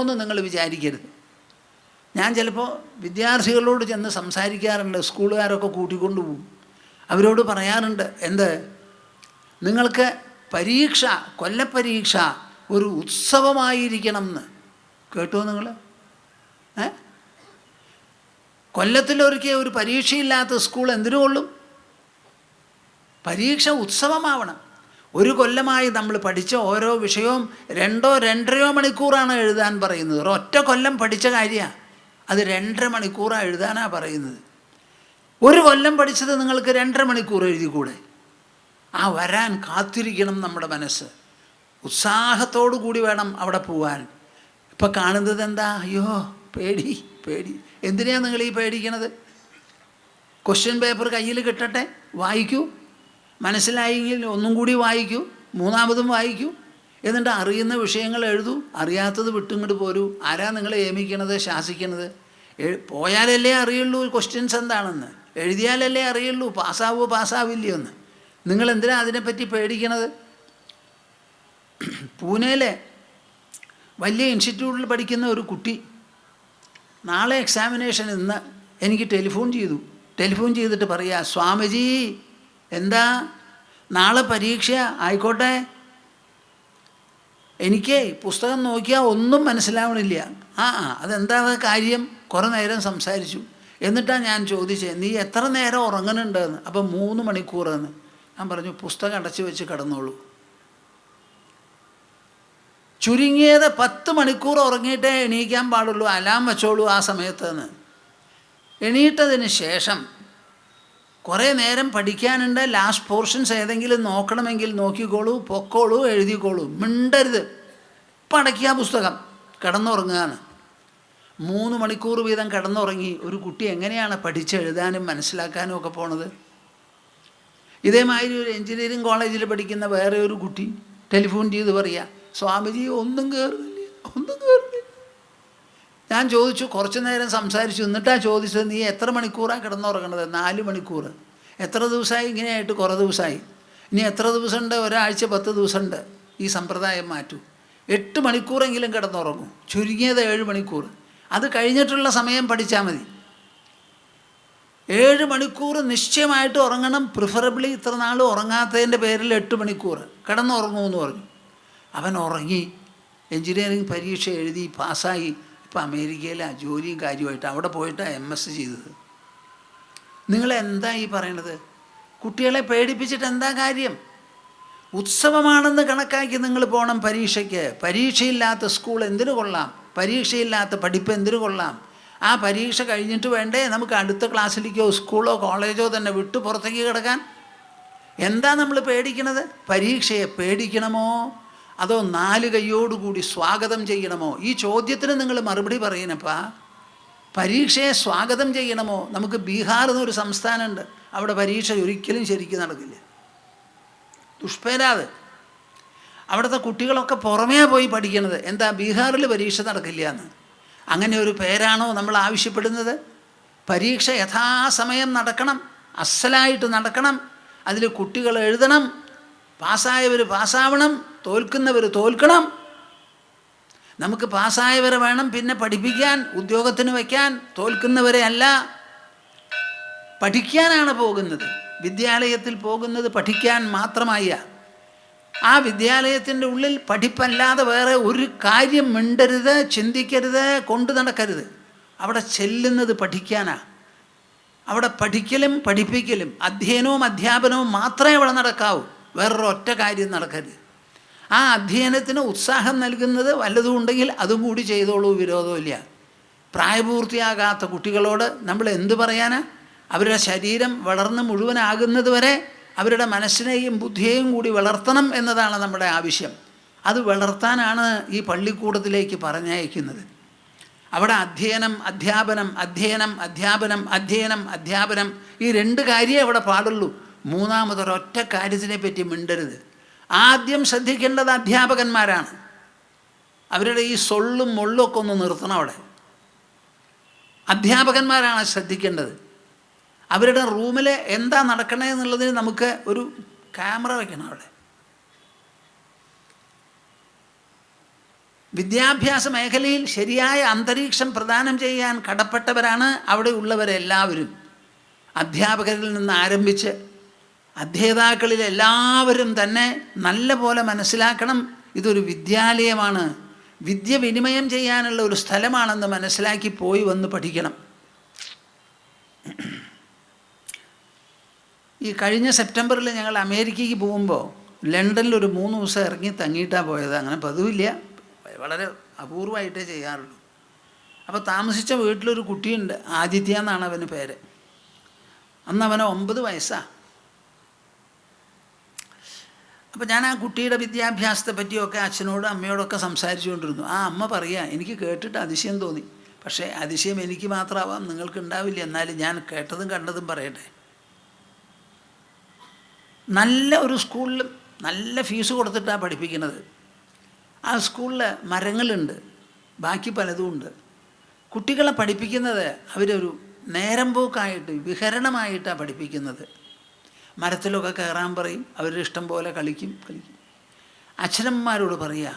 എന്ന് നിങ്ങൾ വിചാരിക്കരുത്. ഞാൻ ചിലപ്പോൾ വിദ്യാർത്ഥികളോട് ചെന്ന് സംസാരിക്കാറുണ്ട്. സ്കൂളുകാരൊക്കെ കൂട്ടിക്കൊണ്ടുപോകും. അവരോട് പറയാറുണ്ട്, നിങ്ങൾക്ക് പരീക്ഷ, കൊല്ലപ്പരീക്ഷ ഒരു ഉത്സവമായിരിക്കണം എന്ന്. കേട്ടോ നിങ്ങൾ? കൊല്ലത്തിലൊരിക്കൽ ഒരു പരീക്ഷയില്ലാത്ത സ്കൂൾ എന്തിനു കൊള്ളും? പരീക്ഷ ഉത്സവമാവണം. ഒരു കൊല്ലമായി നമ്മൾ പഠിച്ച ഓരോ വിഷയവും 2-2.5 മണിക്കൂറാണ് എഴുതാൻ പറയുന്നത്. ഒരൊറ്റ കൊല്ലം പഠിച്ച കാര്യമാണ്, അത് 2.5 മണിക്കൂറാണ് എഴുതാനാണ് പറയുന്നത്. ഒരു കൊല്ലം പഠിച്ചത് നിങ്ങൾക്ക് 2.5 മണിക്കൂർ എഴുതിക്കൂടെ? ആ വരാൻ കാത്തിരിക്കണം നമ്മുടെ മനസ്സ്. ഉത്സാഹത്തോടു കൂടി വേണം അവിടെ പോവാൻ. ഇപ്പം കാണുന്നത് എന്താ? അയ്യോ പേടി. എന്തിനാണ് നിങ്ങൾ ഈ പേടിക്കണത്? ക്വസ്റ്റ്യൻ പേപ്പർ കയ്യിൽ കിട്ടട്ടെ, വായിക്കൂ. മനസ്സിലായെങ്കിൽ ഒന്നും കൂടി വായിക്കൂ, മൂന്നാമതും വായിക്കൂ. എന്നിട്ട് അറിയുന്ന വിഷയങ്ങൾ എഴുതൂ, അറിയാത്തത് വിട്ടിങ്ങോട്ട് പോരൂ. ആരാ നിങ്ങളെ ഏമിക്കണത്, ശാസിക്കണത്? പോയാലല്ലേ അറിയുള്ളൂ ക്വസ്റ്റ്യൻസ് എന്താണെന്ന്, എഴുതിയാലല്ലേ അറിയുള്ളൂ പാസ്സാവില്ലയോ എന്ന്. നിങ്ങളെന്തിനാ അതിനെപ്പറ്റി പേടിക്കണത്? പൂനെയിലെ വലിയ ഇൻസ്റ്റിറ്റ്യൂട്ടിൽ പഠിക്കുന്ന ഒരു കുട്ടി നാളെ എക്സാമിനേഷൻ ഇന്ന് എനിക്ക് ടെലിഫോൺ ചെയ്തിട്ട് പറയാ, സ്വാമിജി എന്താ നാളെ പരീക്ഷ ആയിക്കോട്ടെ, എനിക്ക് പുസ്തകം നോക്കിയാൽ ഒന്നും മനസ്സിലാവണില്ല. അതെന്താ കാര്യം? കുറേ നേരം സംസാരിച്ചു. എന്നിട്ടാണ് ഞാൻ ചോദിച്ചത്, നീ എത്ര നേരം ഉറങ്ങുന്നുണ്ടെന്ന്. അപ്പം 3 മണിക്കൂറെന്ന്. ഞാൻ പറഞ്ഞു, പുസ്തകം അടച്ചു വെച്ച് കിടന്നോളൂ. ചുരുങ്ങിയത് 10 മണിക്കൂർ ഉറങ്ങിയിട്ടേ എണീക്കാൻ പാടുള്ളൂ, അലാം വെച്ചോളൂ ആ സമയത്തെന്ന്. എണീറ്റതിന് ശേഷം കുറേ നേരം പഠിക്കാനുണ്ട്, ലാസ്റ്റ് പോർഷൻസ് ഏതെങ്കിലും നോക്കണമെങ്കിൽ നോക്കിക്കോളൂ, പൊക്കോളൂ, എഴുതിക്കോളൂ, മിണ്ടരുത്. ഇപ്പം അടയ്ക്കുക പുസ്തകം, കിടന്നുറങ്ങുകയാണ്. 3 മണിക്കൂർ വീതം കിടന്നുറങ്ങി ഒരു കുട്ടി എങ്ങനെയാണ് പഠിച്ചെഴുതാനും മനസ്സിലാക്കാനും ഒക്കെ പോണത്? ഇതേമാതിരി ഒരു എഞ്ചിനീയറിംഗ് കോളേജിൽ പഠിക്കുന്ന വേറെ ഒരു കുട്ടി ടെലിഫോൺ ചെയ്ത് പറയുക, സ്വാമിജി ഒന്നും കയറുന്നില്ല. ഞാൻ ചോദിച്ചു, കുറച്ച് നേരം സംസാരിച്ചു. എന്നിട്ടാണ് ചോദിച്ചത്, നീ എത്ര മണിക്കൂറാണ് കിടന്നുറങ്ങണത്? 4 മണിക്കൂർ. എത്ര ദിവസമായി ഇങ്ങനെയായിട്ട്? കുറേ ദിവസമായി. ഇനി എത്ര ദിവസമുണ്ട്? ഒരാഴ്ച 10 ദിവസമുണ്ട്. ഈ സമ്പ്രദായം മാറ്റൂ. 8 മണിക്കൂറെങ്കിലും കിടന്നുറങ്ങും, ചുരുങ്ങിയത് 7 മണിക്കൂർ. അത് കഴിഞ്ഞിട്ടുള്ള സമയം പഠിച്ചാൽ മതി. 7 മണിക്കൂർ നിശ്ചയമായിട്ട് ഉറങ്ങണം. പ്രിഫറബിളി ഇത്ര നാൾ ഉറങ്ങാത്തതിൻ്റെ പേരിൽ 8 മണിക്കൂർ കിടന്നുറങ്ങുമെന്ന് പറഞ്ഞു. അവൻ ഉറങ്ങി, എൻജിനീയറിംഗ് പരീക്ഷ എഴുതി പാസ്സായി. ഇപ്പം അമേരിക്കയിലാണ് ജോലിയും കാര്യമായിട്ട്, അവിടെ പോയിട്ടാണ് MS ചെയ്തത്. നിങ്ങളെന്താ ഈ പറയണത്? കുട്ടികളെ പേടിപ്പിച്ചിട്ട് എന്താ കാര്യം? ഉത്സവമാണെന്ന് കണക്കാക്കി നിങ്ങൾ പോകണം പരീക്ഷയ്ക്ക്. പരീക്ഷയില്ലാത്ത സ്കൂൾ എന്തിനു കൊള്ളാം? പരീക്ഷയില്ലാത്ത പഠിപ്പ് എന്തിനു കൊള്ളാം? ആ പരീക്ഷ കഴിഞ്ഞിട്ട് വേണ്ടേ നമുക്ക് അടുത്ത ക്ലാസ്സിലേക്കോ സ്കൂളോ കോളേജോ തന്നെ വിട്ട് പുറത്തേക്ക് കിടക്കാൻ? എന്താ നമ്മൾ പേടിക്കണത്? പരീക്ഷയെ പേടിക്കണമോ അതോ 4 കൈയോടുകൂടി സ്വാഗതം ചെയ്യണമോ? ഈ ചോദ്യത്തിന് നിങ്ങൾ മറുപടി പറയണപ്പാ. പരീക്ഷയെ സ്വാഗതം ചെയ്യണമോ? നമുക്ക് ബീഹാർ എന്നൊരു സംസ്ഥാനമുണ്ട്, അവിടെ പരീക്ഷ ഒരിക്കലും ശരിക്കും നടക്കില്ല. ദുഷ്പേരാത്. അവിടുത്തെ കുട്ടികളൊക്കെ പുറമേ പോയി പഠിക്കണത്. എന്താ? ബീഹാറിൽ പരീക്ഷ നടക്കില്ല എന്ന്. അങ്ങനെ ഒരു പേരാണോ നമ്മൾ ആവശ്യപ്പെടുന്നത്? പരീക്ഷ യഥാസമയം നടക്കണം, അസലായിട്ട് നടക്കണം. അതിൽ കുട്ടികൾ എഴുതണം, പാസ്സായവർ പാസ്സാവണം, തോൽക്കുന്നവർ തോൽക്കണം. നമുക്ക് പാസ്സായവരെ വേണം പിന്നെ പഠിപ്പിക്കാൻ, ഉദ്യോഗത്തിന് വയ്ക്കാൻ. തോൽക്കുന്നവരെ അല്ല. പഠിക്കാനാണ് പോകുന്നത്. വിദ്യാലയത്തിൽ പോകുന്നത് പഠിക്കാൻ മാത്രമായ. ആ വിദ്യാലയത്തിൻ്റെ ഉള്ളിൽ പഠിപ്പല്ലാതെ വേറെ ഒരു കാര്യം മിണ്ടരുത്, ചിന്തിക്കരുത്, കൊണ്ടു നടക്കരുത്. അവിടെ ചെല്ലുന്നത് പഠിക്കാനാണ്. അവിടെ പഠിക്കലും പഠിപ്പിക്കലും അധ്യയനവും അധ്യാപനവും മാത്രമേ അവിടെ നടക്കാവൂ. വേറൊരൊറ്റ കാര്യം നടക്കരുത്. ആ അധ്യയനത്തിന് ഉത്സാഹം നൽകുന്നത് വല്ലതും ഉണ്ടെങ്കിൽ അതും കൂടി ചെയ്തോളൂ, വിരോധമില്ല. പ്രായപൂർത്തിയാകാത്ത കുട്ടികളോട് നമ്മൾ എന്തു പറയാനാ? അവരുടെ ശരീരം വളർന്ന് മുഴുവനാകുന്നത് വരെ അവരുടെ മനസ്സിനെയും ബുദ്ധിയെയും കൂടി വളർത്തണം എന്നതാണ് നമ്മുടെ ആവശ്യം. അത് വളർത്താനാണ് ഈ പള്ളിക്കൂടത്തിലേക്ക് പറഞ്ഞയക്കുന്നത്. അവിടെ അധ്യയനം അധ്യാപനം, അധ്യയനം അധ്യാപനം, അധ്യയനം അധ്യാപനം, ഈ 2 കാര്യമേ അവിടെ പാടുള്ളൂ. മൂന്നാമതൊരൊറ്റ കാര്യത്തിനെ പറ്റി മിണ്ടരുത്. ആദ്യം ശ്രദ്ധിക്കേണ്ടത് അധ്യാപകന്മാരാണ്. അവരുടെ ഈ സൊള്ളും മൊള്ളും ഒക്കെ ഒന്ന് നിർത്തണം. അവിടെ അധ്യാപകന്മാരാണ് ശ്രദ്ധിക്കേണ്ടത്. അവരുടെ റൂമിൽ എന്താ നടക്കണേ എന്നുള്ളതിന് നമുക്ക് ഒരു ക്യാമറ വയ്ക്കണം. അവിടെ വിദ്യാഭ്യാസ മേഖലയിൽ ശരിയായ അന്തരീക്ഷം പ്രദാനം ചെയ്യാൻ കടപ്പെട്ടവരാണ് അവിടെ ഉള്ളവരെല്ലാവരും. അധ്യാപകരിൽ നിന്ന് ആരംഭിച്ച് അധ്യേതാക്കളിൽ എല്ലാവരും തന്നെ നല്ല പോലെ മനസ്സിലാക്കണം, ഇതൊരു വിദ്യാലയമാണ്, വിദ്യ വിനിമയം ചെയ്യാനുള്ള ഒരു സ്ഥലമാണെന്ന് മനസ്സിലാക്കി പോയി വന്ന് പഠിക്കണം. ഈ കഴിഞ്ഞ സെപ്റ്റംബറിൽ ഞങ്ങൾ അമേരിക്കയ്ക്ക് പോകുമ്പോൾ ലണ്ടനിൽ ഒരു 3 ദിവസം ഇറങ്ങി തങ്ങിയിട്ടാണ് പോയത്. അങ്ങനെ പതിവില്ല, വളരെ അപൂർവമായിട്ടേ ചെയ്യാറുള്ളൂ. അപ്പോൾ താമസിച്ച വീട്ടിലൊരു കുട്ടിയുണ്ട്, ആദിത്യ എന്നാണ് അവന് പേര്. അന്ന് അവന് 9 വയസ്സാണ്. അപ്പോൾ ഞാൻ ആ കുട്ടിയുടെ വിദ്യാഭ്യാസത്തെ പറ്റിയൊക്കെ അച്ഛനോടും അമ്മയോടൊക്കെ സംസാരിച്ചുകൊണ്ടിരുന്നു. ആ അമ്മ പറയുക, എനിക്ക് കേട്ടിട്ട് അതിശയം തോന്നി. പക്ഷേ അതിശയം എനിക്ക് മാത്രമാവാം, നിങ്ങൾക്ക് ഉണ്ടാവില്ല. എന്നാലും ഞാൻ കേട്ടതും കണ്ടതും പറയട്ടെ. നല്ല ഒരു സ്കൂളിൽ നല്ല ഫീസ് കൊടുത്തിട്ടാണ് പഠിപ്പിക്കുന്നത്. ആ സ്കൂളിൽ മരങ്ങളുണ്ട്, ബാക്കി പലതും ഉണ്ട്. കുട്ടികളെ പഠിപ്പിക്കുന്നത് അവരൊരു നേരം പോക്കായിട്ട് വിഹരണമായിട്ടാണ് പഠിപ്പിക്കുന്നത്. മരത്തിലൊക്കെ കയറാൻ പറയും, അവരുടെ ഇഷ്ടം പോലെ കളിക്കും. അച്ഛനമ്മമാരോട് പറയുക,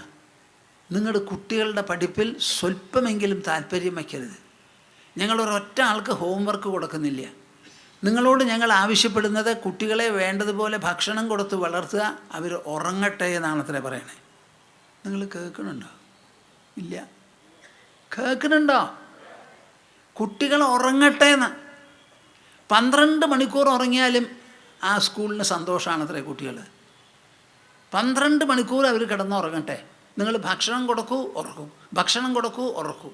നിങ്ങളുടെ കുട്ടികളുടെ പഠിപ്പിൽ സ്വല്പമെങ്കിലും താല്പര്യം വയ്ക്കരുത്. ഞങ്ങളൊരൊറ്റ ആൾക്ക് ഹോംവർക്ക് കൊടുക്കുന്നില്ല. നിങ്ങളോട് ഞങ്ങൾ ആവശ്യപ്പെടുന്നത് കുട്ടികളെ വേണ്ടതുപോലെ ഭക്ഷണം കൊടുത്ത് വളർത്തുക, അവർ ഉറങ്ങട്ടെ എന്നാണ് അത്രേ പറയണേ. നിങ്ങൾ കേൾക്കണുണ്ടോ? ഇല്ല. കേൾക്കണുണ്ടോ? കുട്ടികൾ ഉറങ്ങട്ടെ എന്ന്. 12 മണിക്കൂർ ഉറങ്ങിയാലും ആ സ്കൂളിന് സന്തോഷമാണത്രേ കുട്ടികൾ. 12 മണിക്കൂർ അവർ കിടന്നുറങ്ങട്ടെ. നിങ്ങൾ ഭക്ഷണം കൊടുക്കൂ, ഉറക്കൂ, ഭക്ഷണം കൊടുക്കൂ, ഉറക്കൂ.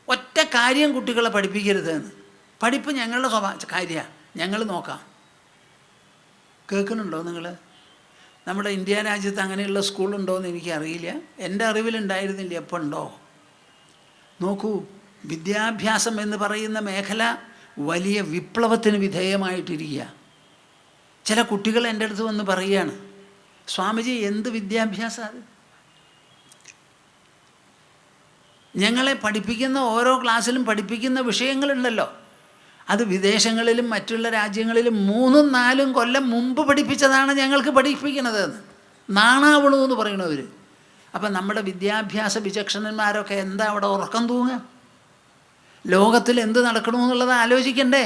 ഒറ്റ കാര്യം കുട്ടികളെ പഠിപ്പിക്കരുത് എന്ന്. പഠിപ്പ് ഞങ്ങളുടെ കാര്യമാണ്, ഞങ്ങൾ നോക്കാം. കേൾക്കുന്നുണ്ടോ നിങ്ങൾ? നമ്മുടെ ഇന്ത്യ രാജ്യത്ത് അങ്ങനെയുള്ള സ്കൂളുണ്ടോ എന്ന് എനിക്കറിയില്ല. എൻ്റെ അറിവിലുണ്ടായിരുന്നില്ല. എപ്പോൾ ഉണ്ടോ? നോക്കൂ, വിദ്യാഭ്യാസം എന്ന് പറയുന്ന മേഖല വലിയ വിപ്ലവത്തിന് വിധേയമായിട്ടിരിക്കുക. ചില കുട്ടികൾ എൻ്റെ അടുത്ത് വന്ന് പറയുകയാണ്, സ്വാമിജി എന്ത് വിദ്യാഭ്യാസം അത്? ഞങ്ങളെ പഠിപ്പിക്കുന്ന ഓരോ ക്ലാസ്സിലും പഠിപ്പിക്കുന്ന വിഷയങ്ങളുണ്ടല്ലോ, അത് വിദേശങ്ങളിലും മറ്റുള്ള രാജ്യങ്ങളിലും 3-4 കൊല്ലം മുമ്പ് പഠിപ്പിച്ചതാണ് ഞങ്ങൾക്ക് പഠിപ്പിക്കുന്നത് എന്ന് നാണാവണു എന്ന് പറയണവർ. അപ്പം നമ്മുടെ വിദ്യാഭ്യാസ വിചക്ഷണന്മാരൊക്കെ എന്താ അവിടെ ഉറക്കം തൂങ്ങുക? ലോകത്തിൽ എന്ത് നടക്കണമെന്നുള്ളത് ആലോചിക്കണ്ടേ?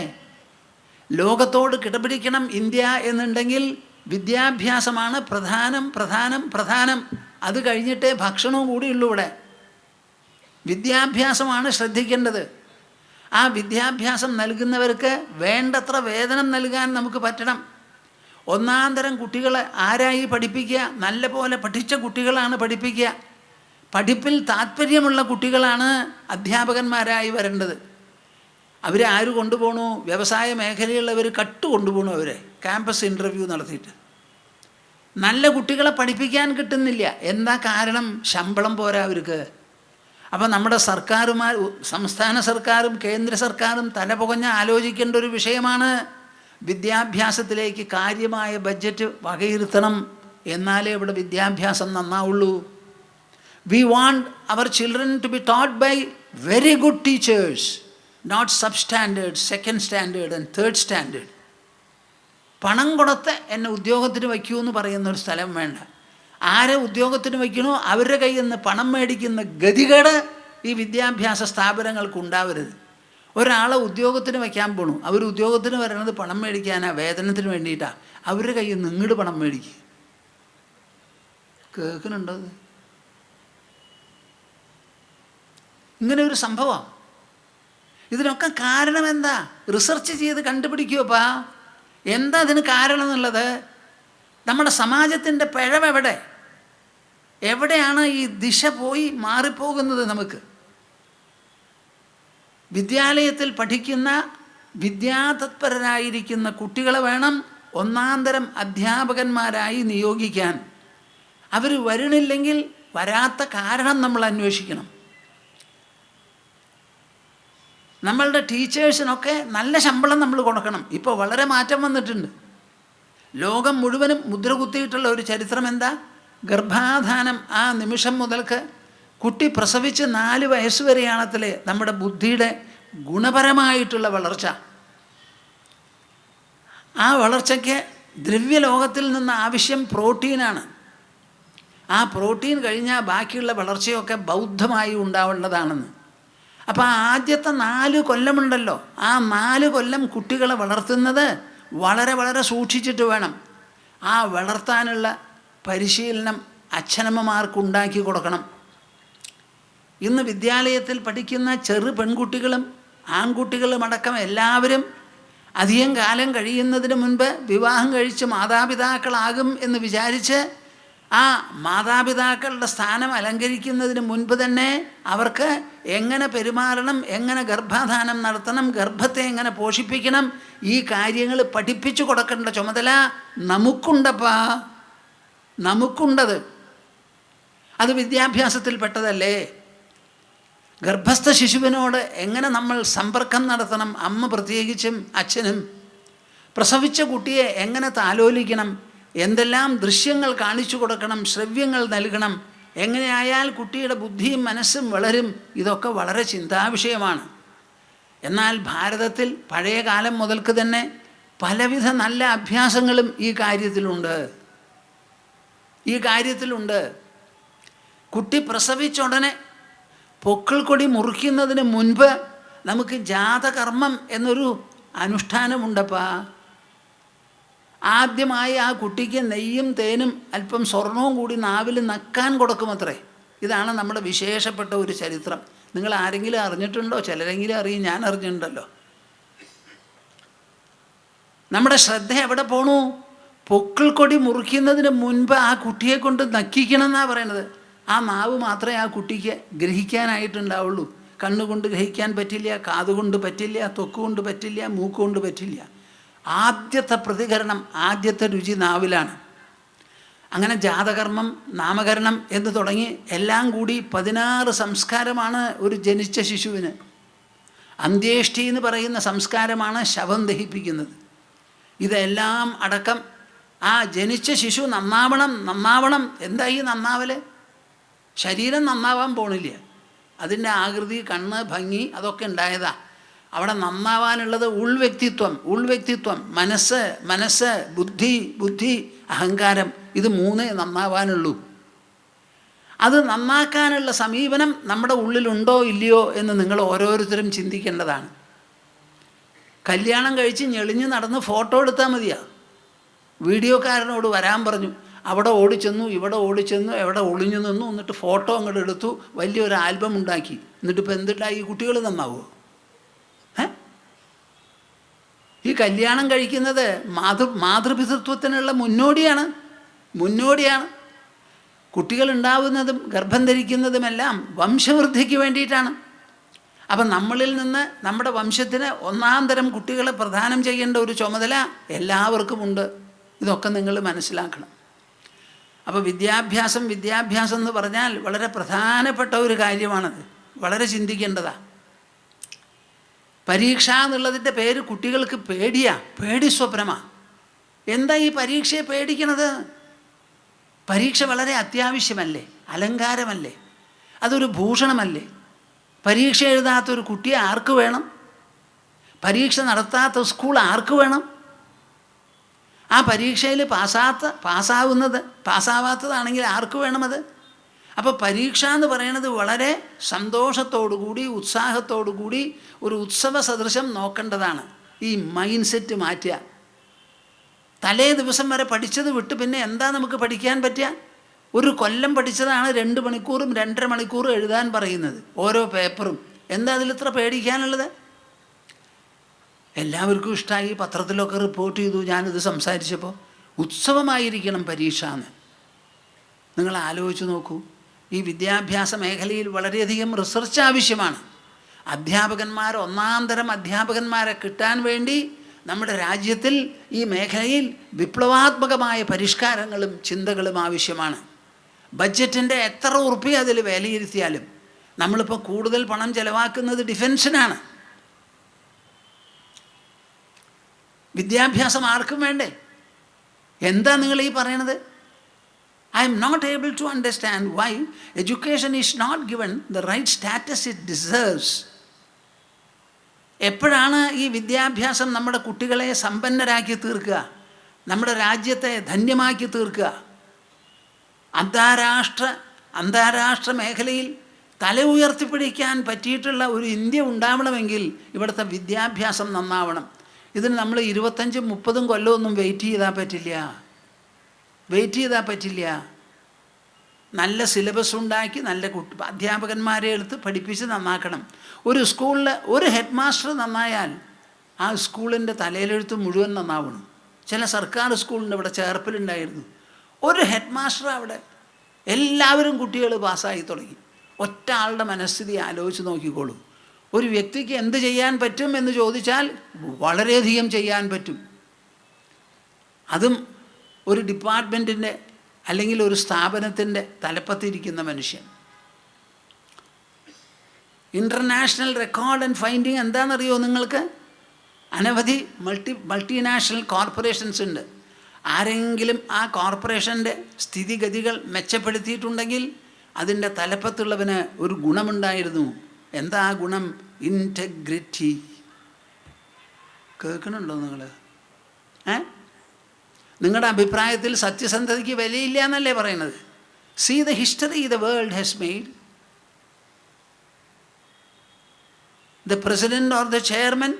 ലോകത്തോട് കിടപിടിക്കണം ഇന്ത്യ എന്നുണ്ടെങ്കിൽ വിദ്യാഭ്യാസമാണ് പ്രധാനം പ്രധാനം പ്രധാനം. അത് കഴിഞ്ഞിട്ടേ ഭക്ഷണവും കൂടിയുള്ളൂ. ഇവിടെ വിദ്യാഭ്യാസമാണ് ശ്രദ്ധിക്കേണ്ടത്. ആ വിദ്യാഭ്യാസം നൽകുന്നവർക്ക് വേണ്ടത്ര വേതനം നൽകാൻ നമുക്ക് പറ്റണം. ഒന്നാം തരം കുട്ടികളെ ആരായി പഠിപ്പിക്കുക? നല്ല പോലെ പഠിച്ച കുട്ടികളാണ് പഠിപ്പിക്കുക. പഠിപ്പിൽ താല്പര്യമുള്ള കുട്ടികളാണ് അധ്യാപകന്മാരായി വരേണ്ടത്. അവരെ ആര് കൊണ്ടുപോകണു? വ്യവസായ മേഖലയുള്ളവർ കൊണ്ടുപോകണു. അവരെ ക്യാമ്പസ് ഇൻ്റർവ്യൂ നടത്തിയിട്ട് നല്ല കുട്ടികളെ പഠിപ്പിക്കാൻ കിട്ടുന്നില്ല. എന്താ കാരണം? ശമ്പളം പോരാ അവർക്ക്. അപ്പം നമ്മുടെ സർക്കാരുമാർ, സംസ്ഥാന സർക്കാരും കേന്ദ്ര സർക്കാരും തലപുകഞ്ഞ് ആലോചിക്കേണ്ട ഒരു വിഷയമാണ്. വിദ്യാഭ്യാസത്തിലേക്ക് കാര്യമായ ബഡ്ജറ്റ് വകയിരുത്തണം. എന്നാലേ ഇവിടെ വിദ്യാഭ്യാസം നന്നാവുള്ളൂ. We want our children to be taught by very good teachers, not substandard, second standard and third standard. പണം കൊടുത്ത് എന്നെ ഉദ്യോഗത്തിന് വയ്ക്കൂ എന്ന് പറയുന്ന ഒരു സ്ഥലം വേണ്ട. ആരെ ഉദ്യോഗത്തിന് വയ്ക്കണോ അവരുടെ കയ്യിൽ നിന്ന് പണം മേടിക്കുന്ന ഗതികേട് ഈ വിദ്യാഭ്യാസ സ്ഥാപനങ്ങൾക്ക് ഉണ്ടാവരുത്. ഒരാളെ ഉദ്യോഗത്തിന് വയ്ക്കാൻ പോണു, അവർ ഉദ്യോഗത്തിന് വരണത് പണം മേടിക്കാനാ, വേതനത്തിന് വേണ്ടിയിട്ടാണ്. അവരുടെ കയ്യിൽ നിന്ന് ഇങ്ങോട്ട് പണം മേടിക്കുക. കേൾക്കുന്നുണ്ടോ? ഇങ്ങനെ ഒരു സംഭവം. ഇതിനൊക്കെ കാരണം എന്താ? റിസർച്ച് ചെയ്ത് കണ്ടുപിടിക്കുമപ്പാ എന്താ അതിന് കാരണം എന്നുള്ളത്. നമ്മുടെ സമാജത്തിൻ്റെ പിഴവെവിടെ? എവിടെയാണ് ഈ ദിശ പോയി മാറിപ്പോകുന്നത്? നമുക്ക് വിദ്യാലയത്തിൽ പഠിക്കുന്ന വിദ്യാതത്പരരായിരിക്കുന്ന കുട്ടികളെ വേണം ഒന്നാം തരം അധ്യാപകന്മാരായി നിയോഗിക്കാൻ. അവർ വരണില്ലെങ്കിൽ വരാത്ത കാരണം നമ്മൾ അന്വേഷിക്കണം. നമ്മളുടെ ടീച്ചേഴ്സിനൊക്കെ നല്ല ശമ്പളം നമ്മൾ കൊടുക്കണം. ഇപ്പോൾ വളരെ മാറ്റം വന്നിട്ടുണ്ട്. ലോകം മുഴുവനും മുദ്ര കുത്തിയിട്ടുള്ള ഒരു ചരിത്രം എന്താ? ഗർഭാധാനം ആ നിമിഷം മുതൽക്ക് കുട്ടി പ്രസവിച്ച് 4 വയസ്സ് വരെയാണത്തിലെ നമ്മുടെ ബുദ്ധിയുടെ ഗുണപരമായിട്ടുള്ള വളർച്ച. ആ വളർച്ചയ്ക്ക് ദ്രവ്യലോകത്തിൽ നിന്ന് ആവശ്യം പ്രോട്ടീനാണ്. ആ പ്രോട്ടീൻ കഴിഞ്ഞാൽ ബാക്കിയുള്ള വളർച്ചയൊക്കെ ബൗദ്ധമായി ഉണ്ടാവേണ്ടതാണെന്ന്. അപ്പോൾ ആദ്യത്തെ 4 കൊല്ലമുണ്ടല്ലോ, ആ 4 കൊല്ലം കുട്ടികളെ വളർത്തുന്നത് വളരെ വളരെ സൂക്ഷിച്ചിട്ട് വേണം. ആ വളർത്താനുള്ള പരിശീലനം അച്ഛനമ്മമാർക്കുണ്ടാക്കി കൊടുക്കണം. ഇന്ന് വിദ്യാലയത്തിൽ പഠിക്കുന്ന ചെറു പെൺകുട്ടികളും ആൺകുട്ടികളുമടക്കം എല്ലാവരും അധികം കാലം കഴിയുന്നതിന് മുൻപ് വിവാഹം കഴിച്ച് മാതാപിതാക്കളാകും എന്ന് വിചാരിച്ച് ആ മാതാപിതാക്കളുടെ സ്ഥാനം അലങ്കരിക്കുന്നതിന് മുൻപ് തന്നെ അവർക്ക് എങ്ങനെ പെരുമാറണം, എങ്ങനെ ഗർഭാധാനം നടത്തണം, ഗർഭത്തെ എങ്ങനെ പോഷിപ്പിക്കണം, ഈ കാര്യങ്ങൾ പഠിപ്പിച്ചു കൊടുക്കേണ്ട ചുമതല നമുക്കുണ്ടപ്പാ, നമുക്കുണ്ടത്. അത് വിദ്യാഭ്യാസത്തിൽപ്പെട്ടതല്ലേ? ഗർഭസ്ഥ ശിശുവിനോട് എങ്ങനെ നമ്മൾ സമ്പർക്കം നടത്തണം, അമ്മ പ്രത്യേകിച്ചും അച്ഛനും. പ്രസവിച്ച കുട്ടിയെ എങ്ങനെ താലോലിക്കണം, എന്തെല്ലാം ദൃശ്യങ്ങൾ കാണിച്ചു കൊടുക്കണം, ശ്രവ്യങ്ങൾ നൽകണം, എങ്ങനെയായാൽ കുട്ടിയുടെ ബുദ്ധിയും മനസ്സും വളരും, ഇതൊക്കെ വളരെ ചിന്താവിഷയമാണ്. എന്നാൽ ഭാരതത്തിൽ പഴയ കാലം മുതൽക്ക് തന്നെ പലവിധ നല്ല അഭ്യാസങ്ങളും ഈ കാര്യത്തിലുണ്ട്. കുട്ടി പ്രസവിച്ച ഉടനെ പൊക്കിൾക്കൊടി മുറിക്കുന്നതിന് മുൻപ് നമുക്ക് ജാതകർമ്മം എന്നൊരു അനുഷ്ഠാനമുണ്ടപ്പാ. ആദ്യമായി ആ കുട്ടിക്ക് നെയ്യും തേനും അല്പം സ്വർണവും കൂടി നാവിൽ നക്കാൻ കൊടുക്കുമത്രേ. ഇതാണ് നമ്മുടെ വിശേഷപ്പെട്ട ഒരു ചരിത്രം. നിങ്ങൾ ആരെങ്കിലും അറിഞ്ഞിട്ടുണ്ടോ? ചിലരെങ്കിലും അറിയും, ഞാൻ അറിഞ്ഞിട്ടുണ്ടല്ലോ. നമ്മുടെ ശ്രദ്ധ എവിടെ പോണു? പൊക്കിൾക്കൊടി മുറിക്കുന്നതിന് മുൻപ് ആ കുട്ടിയെ കൊണ്ട് നക്കിക്കണം എന്നാണ് പറയണത്. ആ നാവ് മാത്രമേ ആ കുട്ടിക്ക് ഗ്രഹിക്കാനായിട്ടുണ്ടാവുള്ളൂ. കണ്ണുകൊണ്ട് ഗ്രഹിക്കാൻ പറ്റില്ല, കാതുകൊണ്ട് പറ്റില്ല, ത്വക്കുകൊണ്ട് പറ്റില്ല, മൂക്കുകൊണ്ട് പറ്റില്ല. ആദ്യത്തെ പ്രതികരണം, ആദ്യത്തെ രുചി നാവിലാണ്. അങ്ങനെ ജാതകർമ്മം, നാമകരണം എന്ന് തുടങ്ങി എല്ലാം കൂടി 16 സംസ്കാരമാണ് ഒരു ജനിച്ച ശിശുവിന്. അന്ത്യേഷ്ടി എന്ന് പറയുന്ന സംസ്കാരമാണ് ശവം ദഹിപ്പിക്കുന്നത്. ഇതെല്ലാം അടക്കം ആ ജനിച്ച ശിശു നന്നാവണം. എന്താ ഈ നന്നാവല്? ശരീരം നന്നാവാൻ പോണില്ല. അതിൻ്റെ ആകൃതി, കണ്ണ്, ഭംഗി അതൊക്കെ ഉണ്ടായതാ. അവിടെ നന്നാവാനുള്ളത് ഉൾവ്യക്തിത്വം, മനസ്സ്, ബുദ്ധി, അഹങ്കാരം, ഇത് 3 നന്നാവാനുള്ളൂ. അത് നന്നാക്കാനുള്ള സമീപനം നമ്മുടെ ഉള്ളിലുണ്ടോ ഇല്ലയോ എന്ന് നിങ്ങൾ ഓരോരുത്തരും ചിന്തിക്കേണ്ടതാണ്. കല്യാണം കഴിച്ച് ഞെളിഞ്ഞ് നടന്ന് ഫോട്ടോ എടുത്താൽ മതിയാ. വീഡിയോക്കാരനോട് വരാൻ പറഞ്ഞു, അവിടെ ഓടിച്ചെന്നു, ഇവിടെ ഓടിച്ചെന്നു, എവിടെ ഒളിഞ്ഞു നിന്നു, എന്നിട്ട് ഫോട്ടോ അങ്ങോട്ട് എടുത്തു, വലിയൊരു ആൽബം ഉണ്ടാക്കി. എന്നിട്ടിപ്പോൾ എന്തുണ്ടായി? ഈ കുട്ടികൾ നന്നാവുമോ? ഈ കല്യാണം കഴിക്കുന്നത് മാതൃപിതൃത്വത്തിനുള്ള മുന്നോടിയാണ്. കുട്ടികളുണ്ടാവുന്നതും ഗർഭം ധരിക്കുന്നതുമെല്ലാം വംശവൃദ്ധിക്ക് വേണ്ടിയിട്ടാണ്. അപ്പം നമ്മളിൽ നിന്ന് നമ്മുടെ വംശത്തിന് 1-ാം തരം കുട്ടികളെ പ്രദാനം ചെയ്യേണ്ട ഒരു ചുമതല എല്ലാവർക്കുമുണ്ട്. ഇതൊക്കെ നിങ്ങൾ മനസ്സിലാക്കണം. അപ്പോൾ വിദ്യാഭ്യാസം എന്ന് പറഞ്ഞാൽ വളരെ പ്രധാനപ്പെട്ട ഒരു കാര്യമാണത്. വളരെ ചിന്തിക്കേണ്ടതാണ്. പരീക്ഷ എന്നുള്ളതിൻ്റെ പേര് കുട്ടികൾക്ക് പേടി സ്വപ്നമാണ്. എന്താ ഈ പരീക്ഷയെ പേടിക്കണത്? പരീക്ഷ വളരെ അത്യാവശ്യമല്ലേ? അലങ്കാരമല്ലേ? അതൊരു ഭൂഷണമല്ലേ? പരീക്ഷ എഴുതാത്തൊരു കുട്ടിയെ ആർക്ക് വേണം? പരീക്ഷ നടത്താത്ത സ്കൂൾ ആർക്ക് വേണം? ആ പരീക്ഷയിൽ പാസ്സാവാത്തതാണെങ്കിൽ ആർക്ക് വേണമത്? അപ്പോൾ പരീക്ഷ എന്ന് പറയുന്നത് വളരെ സന്തോഷത്തോടുകൂടി, ഉത്സാഹത്തോടുകൂടി ഒരു ഉത്സവ സദൃശം നോക്കേണ്ടതാണ്. ഈ മൈൻഡ് സെറ്റ് മാറ്റുക. തലേ ദിവസം വരെ പഠിച്ചത് വിട്ട് പിന്നെ എന്താ നമുക്ക് പഠിക്കാൻ പറ്റുക? ഒരു കൊല്ലം പഠിച്ചതാണ് 2 മണിക്കൂറും 2.5 മണിക്കൂറും എഴുതാൻ പറയുന്നത്, ഓരോ പേപ്പറും. എന്താ അതിലിത്ര പേടിക്കാനുള്ളത്? എല്ലാവർക്കും ഇഷ്ടമായി, പത്രത്തിലൊക്കെ റിപ്പോർട്ട് ചെയ്തു, ഞാനിത് സംസാരിച്ചപ്പോൾ. ഉത്സവമായിരിക്കണം പരീക്ഷ എന്ന്. നിങ്ങൾ ആലോചിച്ച് നോക്കൂ. ഈ വിദ്യാഭ്യാസ മേഖലയിൽ വളരെയധികം റിസർച്ച് ആവശ്യമാണ്. അധ്യാപകന്മാർ, 1-ാം തരം അധ്യാപകന്മാരെ കിട്ടാൻ വേണ്ടി നമ്മുടെ രാജ്യത്തിൽ ഈ മേഖലയിൽ വിപ്ലവാത്മകമായ പരിഷ്കാരങ്ങളും ചിന്തകളും ആവശ്യമാണ്. ബഡ്ജറ്റിൻ്റെ എത്ര ഉറുപ്പിക അതിൽ വിലയിരുത്തിയാലും നമ്മളിപ്പോൾ കൂടുതൽ പണം ചിലവാക്കുന്നത് ഡിഫൻസിനാണ്. വിദ്യാഭ്യാസം ആർക്കും വേണ്ടേ? എന്താ നിങ്ങൾ ഈ പറയണത്? I am not able to understand why education is not given the right status it deserves. എപ്പോഴാണ് ഈ വിദ്യാഭ്യാസം നമ്മുടെ കുട്ടികളെ സമ്പന്നരാക്കി തീർക്കുക, നമ്മുടെ രാജ്യത്തെ ധന്യമാക്കി തീർക്കുക? അന്താരാഷ്ട്ര മേഖലയിൽ തല ഉയർത്തിപ്പിടിക്കാൻ പറ്റിയിട്ടുള്ള ഒരു ഇന്ത്യ ഉണ്ടാവണമെങ്കിൽ ഇവിടുത്തെ വിദ്യാഭ്യാസം നന്നാവണം. ഇതിന് നമ്മൾ 25-30 കൊല്ലമൊന്നും വെയിറ്റ് ചെയ്താൽ പറ്റില്ല. നല്ല സിലബസ് ഉണ്ടാക്കി നല്ല അധ്യാപകന്മാരെ എടുത്ത് പഠിപ്പിച്ച് നന്നാക്കണം. ഒരു സ്കൂളിൽ ഒരു ഹെഡ് മാസ്റ്റർ നന്നായാൽ ആ സ്കൂളിൻ്റെ തലയിലെഴുത്ത് മുഴുവൻ നന്നാവണം. ചില സർക്കാർ സ്കൂളിൻ്റെ ഇവിടെ ചേർപ്പിലുണ്ടായിരുന്നു, ഒരു ഹെഡ് മാസ്റ്റർ അവിടെ എല്ലാവരും കുട്ടികൾ പാസ്സായി തുടങ്ങി. ഒറ്റ ആളുടെ മനസ്ഥിതി ആലോചിച്ച് നോക്കിക്കോളൂ. ഒരു വ്യക്തിക്ക് എന്ത് ചെയ്യാൻ പറ്റും എന്ന് ചോദിച്ചാൽ വളരെയധികം ചെയ്യാൻ പറ്റും. അതും ഒരു ഡിപ്പാർട്ട്മെൻറ്റിൻ്റെ അല്ലെങ്കിൽ ഒരു സ്ഥാപനത്തിൻ്റെ തലപ്പത്തിരിക്കുന്ന മനുഷ്യൻ. ഇൻ്റർനാഷണൽ റെക്കോർഡ് ആൻഡ് ഫൈൻഡിങ് എന്താണെന്നറിയോ നിങ്ങൾക്ക്? അനവധി മൾട്ടിനാഷണൽ കോർപ്പറേഷൻസ് ഉണ്ട്. ആരെങ്കിലും ആ കോർപ്പറേഷൻ്റെ സ്ഥിതിഗതികൾ മെച്ചപ്പെടുത്തിയിട്ടുണ്ടെങ്കിൽ അതിൻ്റെ തലപ്പത്തുള്ളവന് ഒരു ഗുണമുണ്ടായിരുന്നു. എന്താ ആ ഗുണം? ഇൻറ്റഗ്രിറ്റി. കേൾക്കണുണ്ടോ നിങ്ങൾ? നിങ്ങളുടെ അഭിപ്രായത്തിൽ സത്യസന്ധതയ്ക്ക് വിലയില്ല എന്നല്ലേ പറയുന്നത്? See the history the world has made. The president or the chairman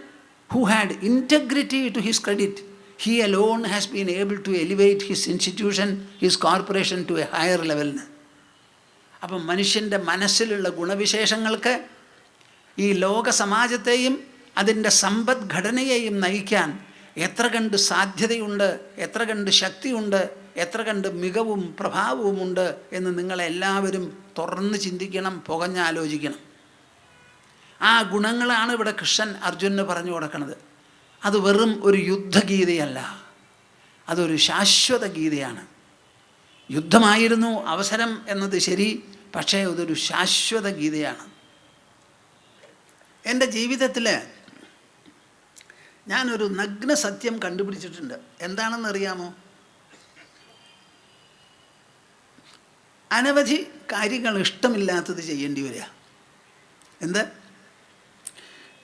who had integrity to his credit, he alone has been able to elevate his institution, his corporation to a higher level. അപ്പം മനുഷ്യൻ്റെ മനസ്സിലുള്ള ഗുണവിശേഷങ്ങൾക്ക് ഈ ലോക സമാജത്തെയും അതിൻ്റെ സമ്പദ്ഘടനയെയും നയിക്കാൻ എത്ര കണ്ട് സാധ്യതയുണ്ട്, എത്ര കണ്ട് ശക്തിയുണ്ട്, എത്ര കണ്ട് മികവും പ്രഭാവവുമുണ്ട് എന്ന് നിങ്ങളെല്ലാവരും തുറന്ന് ചിന്തിക്കണം, പുകഞ്ഞാലോചിക്കണം. ആ ഗുണങ്ങളാണ് ഇവിടെ കൃഷ്ണൻ അർജുനന് പറഞ്ഞു കൊടുക്കുന്നത്. അത് വെറും ഒരു യുദ്ധഗീതയല്ല, അതൊരു ശാശ്വത ഗീതയാണ്. യുദ്ധമായിരുന്നു അവസരം എന്നത് ശരി, പക്ഷേ അതൊരു ശാശ്വത ഗീതയാണ്. എൻ്റെ ജീവിതത്തിൽ ഞാനൊരു നഗ്ന സത്യം കണ്ടുപിടിച്ചിട്ടുണ്ട്. എന്താണെന്നറിയാമോ? അനവധി കാര്യങ്ങൾ ഇഷ്ടമില്ലാത്തത് ചെയ്യേണ്ടി വരിക. എന്ത്?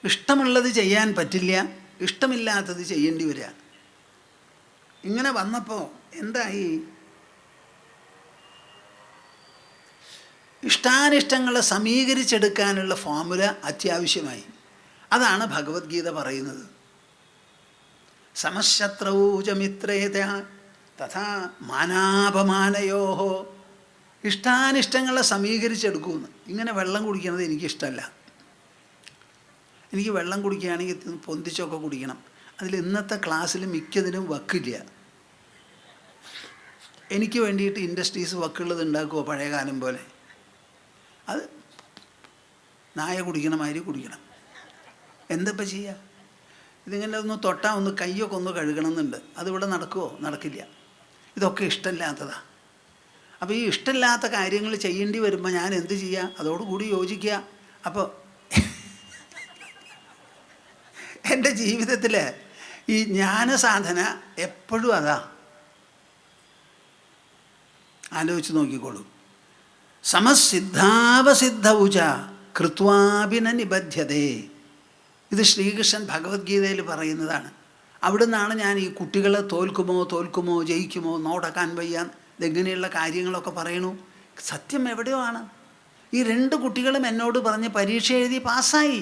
ഇഷ്ടമുള്ളത് ചെയ്യാൻ പറ്റില്ല, ഇഷ്ടമില്ലാത്തത് ചെയ്യേണ്ടി വരിക. ഇങ്ങനെ വന്നപ്പോൾ എന്തായി? ഇഷ്ടാനിഷ്ടങ്ങളെ സമീകരിച്ചെടുക്കാനുള്ള ഫോർമുല അത്യാവശ്യമായി. അതാണ് ഭഗവത്ഗീത പറയുന്നത്. സമശത്രൗച മിത്രേത തഥാ മാനാപമാനയോ. ഇഷ്ടാനിഷ്ടങ്ങളെ സമീകരിച്ചെടുക്കുമെന്ന്. ഇങ്ങനെ വെള്ളം കുടിക്കുന്നത് എനിക്കിഷ്ടമല്ല. എനിക്ക് വെള്ളം കുടിക്കുകയാണെങ്കിൽ പൊന്തിച്ചൊക്കെ കുടിക്കണം. അതിൽ ഇന്നത്തെ ക്ലാസ്സിൽ മിക്കതിനും വക്കില്ല. എനിക്ക് വേണ്ടിയിട്ട് ഇൻഡസ്ട്രീസ് വക്കുള്ളത് ഉണ്ടാക്കുമോ പഴയ കാലം പോലെ? അത് നായ കുടിക്കണ മാതിരി കുടിക്കണം. എന്തപ്പോൾ ചെയ്യുക? ഇതിങ്ങനെ ഒന്ന് തൊട്ടാൽ ഒന്ന് കയ്യൊക്കെ ഒന്ന് കഴുകണമെന്നുണ്ട്. അതിവിടെ നടക്കുമോ? നടക്കില്ല. ഇതൊക്കെ ഇഷ്ടമില്ലാത്തതാണ്. അപ്പോൾ ഈ ഇഷ്ടമില്ലാത്ത കാര്യങ്ങൾ ചെയ്യേണ്ടി വരുമ്പോൾ ഞാൻ എന്ത് ചെയ്യുക? അതോടുകൂടി യോജിക്കുക. അപ്പോൾ എൻ്റെ ജീവിതത്തിൽ ഈ ജ്ഞാനസാധന എപ്പോഴും അതാ. ആലോചിച്ച് നോക്കിക്കോളൂ. സമസിദ്ധാവസിദ്ധൗച കൃത്വാഭിന നിബദ്ധ്യതേ. ഇത് ശ്രീകൃഷ്ണൻ ഭഗവത്ഗീതയിൽ പറയുന്നതാണ്. അവിടെ നിന്നാണ് ഞാൻ ഈ കുട്ടികളെ തോൽക്കുമോ ജയിക്കുമോ നോടക്കാൻ വയ്യ ഇതെങ്ങനെയുള്ള കാര്യങ്ങളൊക്കെ പറയണു. സത്യം എവിടെയോ ആണ്. ഈ 2 കുട്ടികളും എന്നോട് പറഞ്ഞ് പരീക്ഷ എഴുതി പാസ്സായി.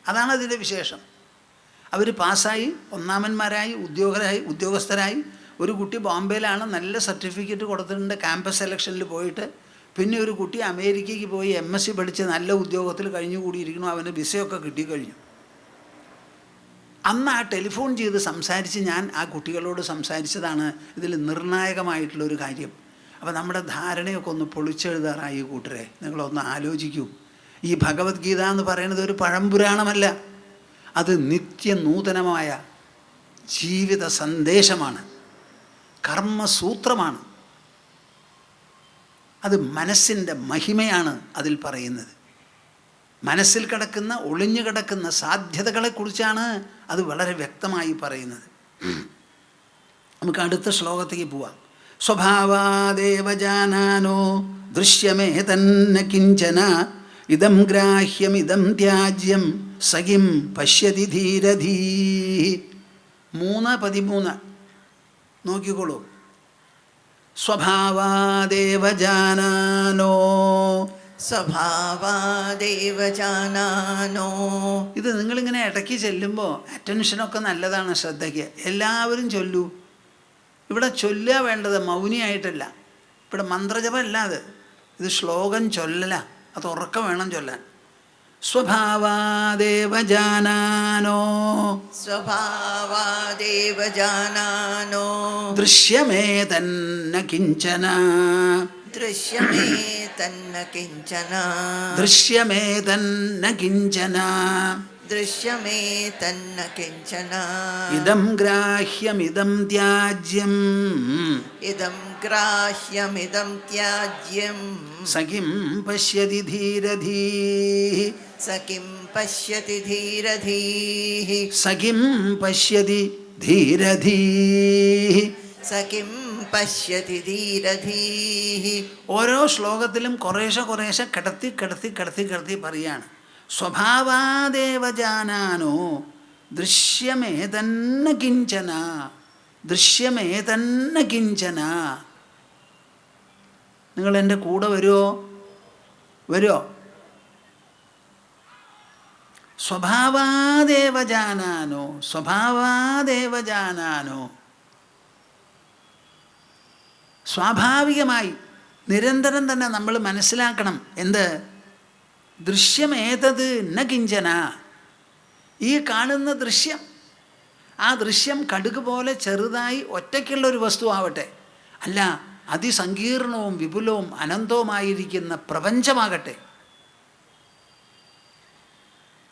അതാണ് അതിൻ്റെ വിശേഷം. അവർ പാസ്സായി, ഒന്നാമന്മാരായി, ഉദ്യോഗസ്ഥരായി. ഒരു കുട്ടി ബോംബെയിലാണ്, നല്ല സർട്ടിഫിക്കറ്റ് കൊടുത്തിട്ടുണ്ട് ക്യാമ്പസ് സെലക്ഷനിൽ പോയിട്ട്. പിന്നെ ഒരു കുട്ടി അമേരിക്കയ്ക്ക് പോയി MSc പഠിച്ച് നല്ല ഉദ്യോഗത്തിൽ കഴിഞ്ഞുകൂടിയിരിക്കുന്നു. അവന് വിസയൊക്കെ കിട്ടിക്കഴിഞ്ഞു. അന്ന് ആ ടെലിഫോൺ ചെയ്ത് സംസാരിച്ച് ഞാൻ ആ കുട്ടികളോട് സംസാരിച്ചതാണ് ഇതിൽ നിർണായകമായിട്ടുള്ളൊരു കാര്യം. അപ്പോൾ നമ്മുടെ ധാരണയൊക്കെ ഒന്ന് പൊളിച്ചെഴുതാറായി കൂട്ടരെ. നിങ്ങളൊന്ന് ആലോചിക്കൂ. ഈ ഭഗവത്ഗീത എന്ന് പറയുന്നത് ഒരു പഴംപുരാണമല്ല, അത് നിത്യനൂതനമായ ജീവിത സന്ദേശമാണ്, കർമ്മസൂത്രമാണ്. അത് മനസ്സിൻ്റെ മഹിമയാണ് അതിൽ പറയുന്നത്. മനസ്സിൽ കിടക്കുന്ന ഒളിഞ്ഞു കിടക്കുന്ന സാധ്യതകളെക്കുറിച്ചാണ് അത് വളരെ വ്യക്തമായി പറയുന്നത്. നമുക്ക് അടുത്ത ശ്ലോകത്തേക്ക് പോവാം. സ്വഭാവാദേവ ജാനാനോ ദൃശ്യമേ തന്ന കിഞ്ചന ഇദം ഗ്രാഹ്യം ഇദം ത്യാജ്യം സഖിം പശ്യതി ധീരധീ. 3:13 നോക്കിക്കോളൂ. സ്വഭാവാദേവ ജാനാനോ, സ്വഭാവാദേവ ജാനാനോ. ഇത് നിങ്ങളിങ്ങനെ ഇടയ്ക്ക് ചെല്ലുമ്പോൾ അറ്റൻഷനൊക്കെ നല്ലതാണ്, ശ്രദ്ധയ്ക്ക്. എല്ലാവരും ചൊല്ലൂ. ഇവിടെ ചൊല്ലുക വേണ്ടത് മൗനിയായിട്ടല്ല, ഇവിടെ മന്ത്രജപമല്ല അത്, ഇത് ശ്ലോകം ചൊല്ലല. അത് ഉറക്കം വേണം ചൊല്ലാൻ. സ്വഭാവാദേവ ജാനാനോ, സ്വഭാവാദേവ ജാനാനോ. ദൃശ്യമേ തന്ന കിഞ്ചന, ദൃശ്യമേ തന്ന കിഞ്ചന. ദൃശ്യമേ തന്ന കിഞ്ചന, ദൃശ്യമേ തന്ന കിഞ്ചന. ഇദം ഗ്രാഹ്യമിദം ത്യാജ്യം, ഇദം ഗ്രാഹ്യമിദം ത്യാജ്യം. സഖിം പശ്യതി ധീരധീ, സഖിം പശ്യതി ധീരധീഃ. സഖിം പശ്യതി ധീരധീ. സഖിം പശ്യതി ധീരധീഃ. ഓരോ ശ്ലോകത്തിലും കുറേശ്ശെ കുറേശ്ശെ കിടത്തി കിടത്തി കിടത്തി കിടത്തി പറയാണ്. സ്വഭാവാദേവ ജാനാനോ ദൃശ്യമേ തന്ന കിഞ്ചന, ദൃശ്യമേ തന്ന കിഞ്ചന. നിങ്ങൾ എൻ്റെ കൂടെ വരുമോ? സ്വഭാവാദേവ ജാനാനോ, സ്വഭാവാദേവ ജാനാനോ. സ്വാഭാവികമായി നിരന്തരം തന്നെ നമ്മൾ മനസ്സിലാക്കണം. എന്ത്? ദൃശ്യമേതത് ന കിഞ്ചന. ഈ കാണുന്ന ദൃശ്യം, ആ ദൃശ്യം കടുക് പോലെ ചെറുതായി ഒറ്റയ്ക്കുള്ള ഒരു വസ്തു ആവട്ടെ, അല്ല അതിസങ്കീർണവും വിപുലവും അനന്തവുമായിരിക്കുന്ന പ്രപഞ്ചമാകട്ടെ,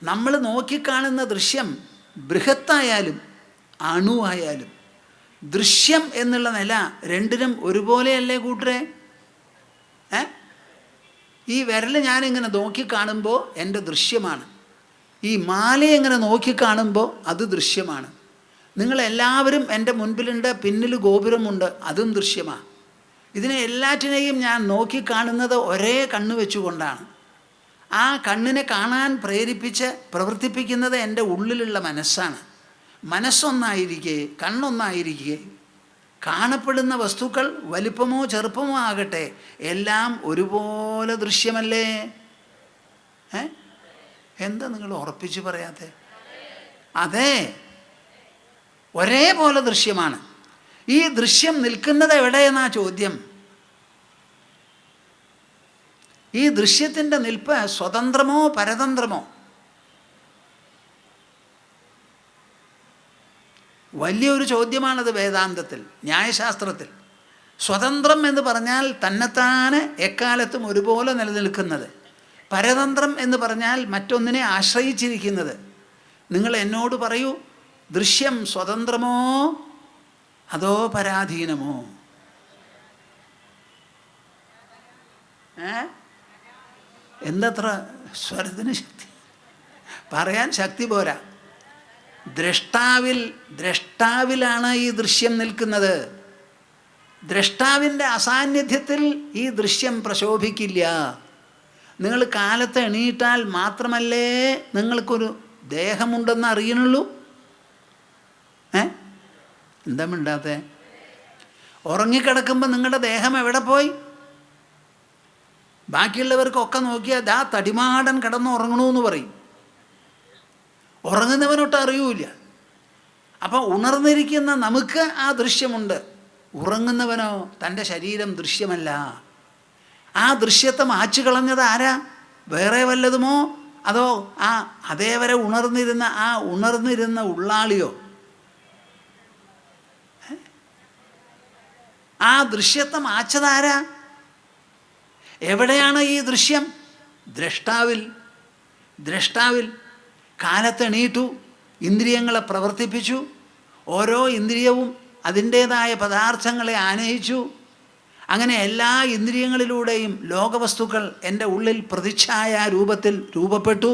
നമ്മൾ നോക്കിക്കാണുന്ന ദൃശ്യം ബൃഹത്തായാലും അണുവായാലും ദൃശ്യം എന്നുള്ള നില രണ്ടിനും ഒരുപോലെയല്ലേ കൂട്ടരെ? ഈ വിരൽ ഞാനിങ്ങനെ നോക്കിക്കാണുമ്പോൾ എൻ്റെ ദൃശ്യമാണ്. ഈ മാലയെ ഇങ്ങനെ നോക്കിക്കാണുമ്പോൾ അത് ദൃശ്യമാണ്. നിങ്ങളെല്ലാവരും എൻ്റെ മുൻപിലുണ്ട്, പിന്നിൽ ഗോപുരമുണ്ട്, അതും ദൃശ്യമാണ്. ഇതിനെ എല്ലാറ്റിനെയും ഞാൻ നോക്കിക്കാണുന്നത് ഒരേ കണ്ണ് വെച്ചുകൊണ്ടാണ്. ആ കണ്ണിനെ കാണാൻ പ്രേരിപ്പിച്ച് പ്രവർത്തിപ്പിക്കുന്നത് എൻ്റെ ഉള്ളിലുള്ള മനസ്സാണ്. മനസ്സൊന്നായിരിക്കെ, കണ്ണൊന്നായിരിക്കെ, കാണപ്പെടുന്ന വസ്തുക്കൾ വലിപ്പമോ ചെറുപ്പമോ ആകട്ടെ, എല്ലാം ഒരുപോലെ ദൃശ്യമല്ലേ? എന്താ നിങ്ങൾ ഉറപ്പിച്ച് പറയാത്തെ? അതെ, ഒരേപോലെ ദൃശ്യമാണ്. ഈ ദൃശ്യം നിൽക്കുന്നത് എവിടെയെന്നാ ചോദ്യം. ഈ ദൃശ്യത്തിൻ്റെ നിൽപ്പ് സ്വതന്ത്രമോ പരതന്ത്രമോ? വലിയൊരു ചോദ്യമാണത് വേദാന്തത്തിൽ, ന്യായശാസ്ത്രത്തിൽ. സ്വതന്ത്രം എന്ന് പറഞ്ഞാൽ തന്നെത്താനെ എക്കാലത്തും ഒരുപോലെ നിലനിൽക്കുന്നത്. പരതന്ത്രം എന്ന് പറഞ്ഞാൽ മറ്റൊന്നിനെ ആശ്രയിച്ചിരിക്കുന്നത്. നിങ്ങൾ എന്നോട് പറയൂ, ദൃശ്യം സ്വതന്ത്രമോ അതോ പരാധീനമോ? എന്തത്ര സ്വരത്തിന് ശക്തി? പറയാൻ ശക്തി പോരാ. ദ്രഷ്ടാവിലാണ് ഈ ദൃശ്യം നിൽക്കുന്നത്. ദ്രഷ്ടാവിൻ്റെ അസാന്നിധ്യത്തിൽ ഈ ദൃശ്യം പ്രശോഭിക്കില്ല. നിങ്ങൾ കാലത്ത് എണീറ്റാൽ മാത്രമല്ലേ നിങ്ങൾക്കൊരു ദേഹമുണ്ടെന്ന് അറിയണുള്ളൂ. എന്താ മിണ്ടാത്തെ? ഉറങ്ങിക്കിടക്കുമ്പോൾ നിങ്ങളുടെ ദേഹം എവിടെ പോയി? ബാക്കിയുള്ളവർക്കൊക്കെ നോക്കിയാൽ ദാ തടിമാടൻ കിടന്ന് ഉറങ്ങണമെന്ന് പറയും. ഉറങ്ങുന്നവനൊട്ട് അറിയൂല. അപ്പം ഉണർന്നിരിക്കുന്ന നമുക്ക് ആ ദൃശ്യമുണ്ട്. ഉറങ്ങുന്നവനോ തൻ്റെ ശരീരം ദൃശ്യമല്ല. ആ ദൃശ്യത്തെ മാച്ചു കളഞ്ഞത് ആരാ? വേറെ വല്ലതുമോ അതോ അതേവരെ ഉണർന്നിരുന്ന ഉള്ളാളിയോ? ആ ദൃശ്യത്തെ മാച്ചതാരാ? എവിടെയാണ് ഈ ദൃശ്യം? ദ്രഷ്ടാവിൽ. കാലത്തെണീറ്റു, ഇന്ദ്രിയങ്ങളെ പ്രവർത്തിപ്പിച്ചു, ഓരോ ഇന്ദ്രിയവും അതിൻ്റേതായ പദാർത്ഥങ്ങളെ ആനയിച്ചു. അങ്ങനെ എല്ലാ ഇന്ദ്രിയങ്ങളിലൂടെയും ലോകവസ്തുക്കൾ എൻ്റെ ഉള്ളിൽ പ്രതിച്ഛായ രൂപത്തിൽ രൂപപ്പെട്ടു.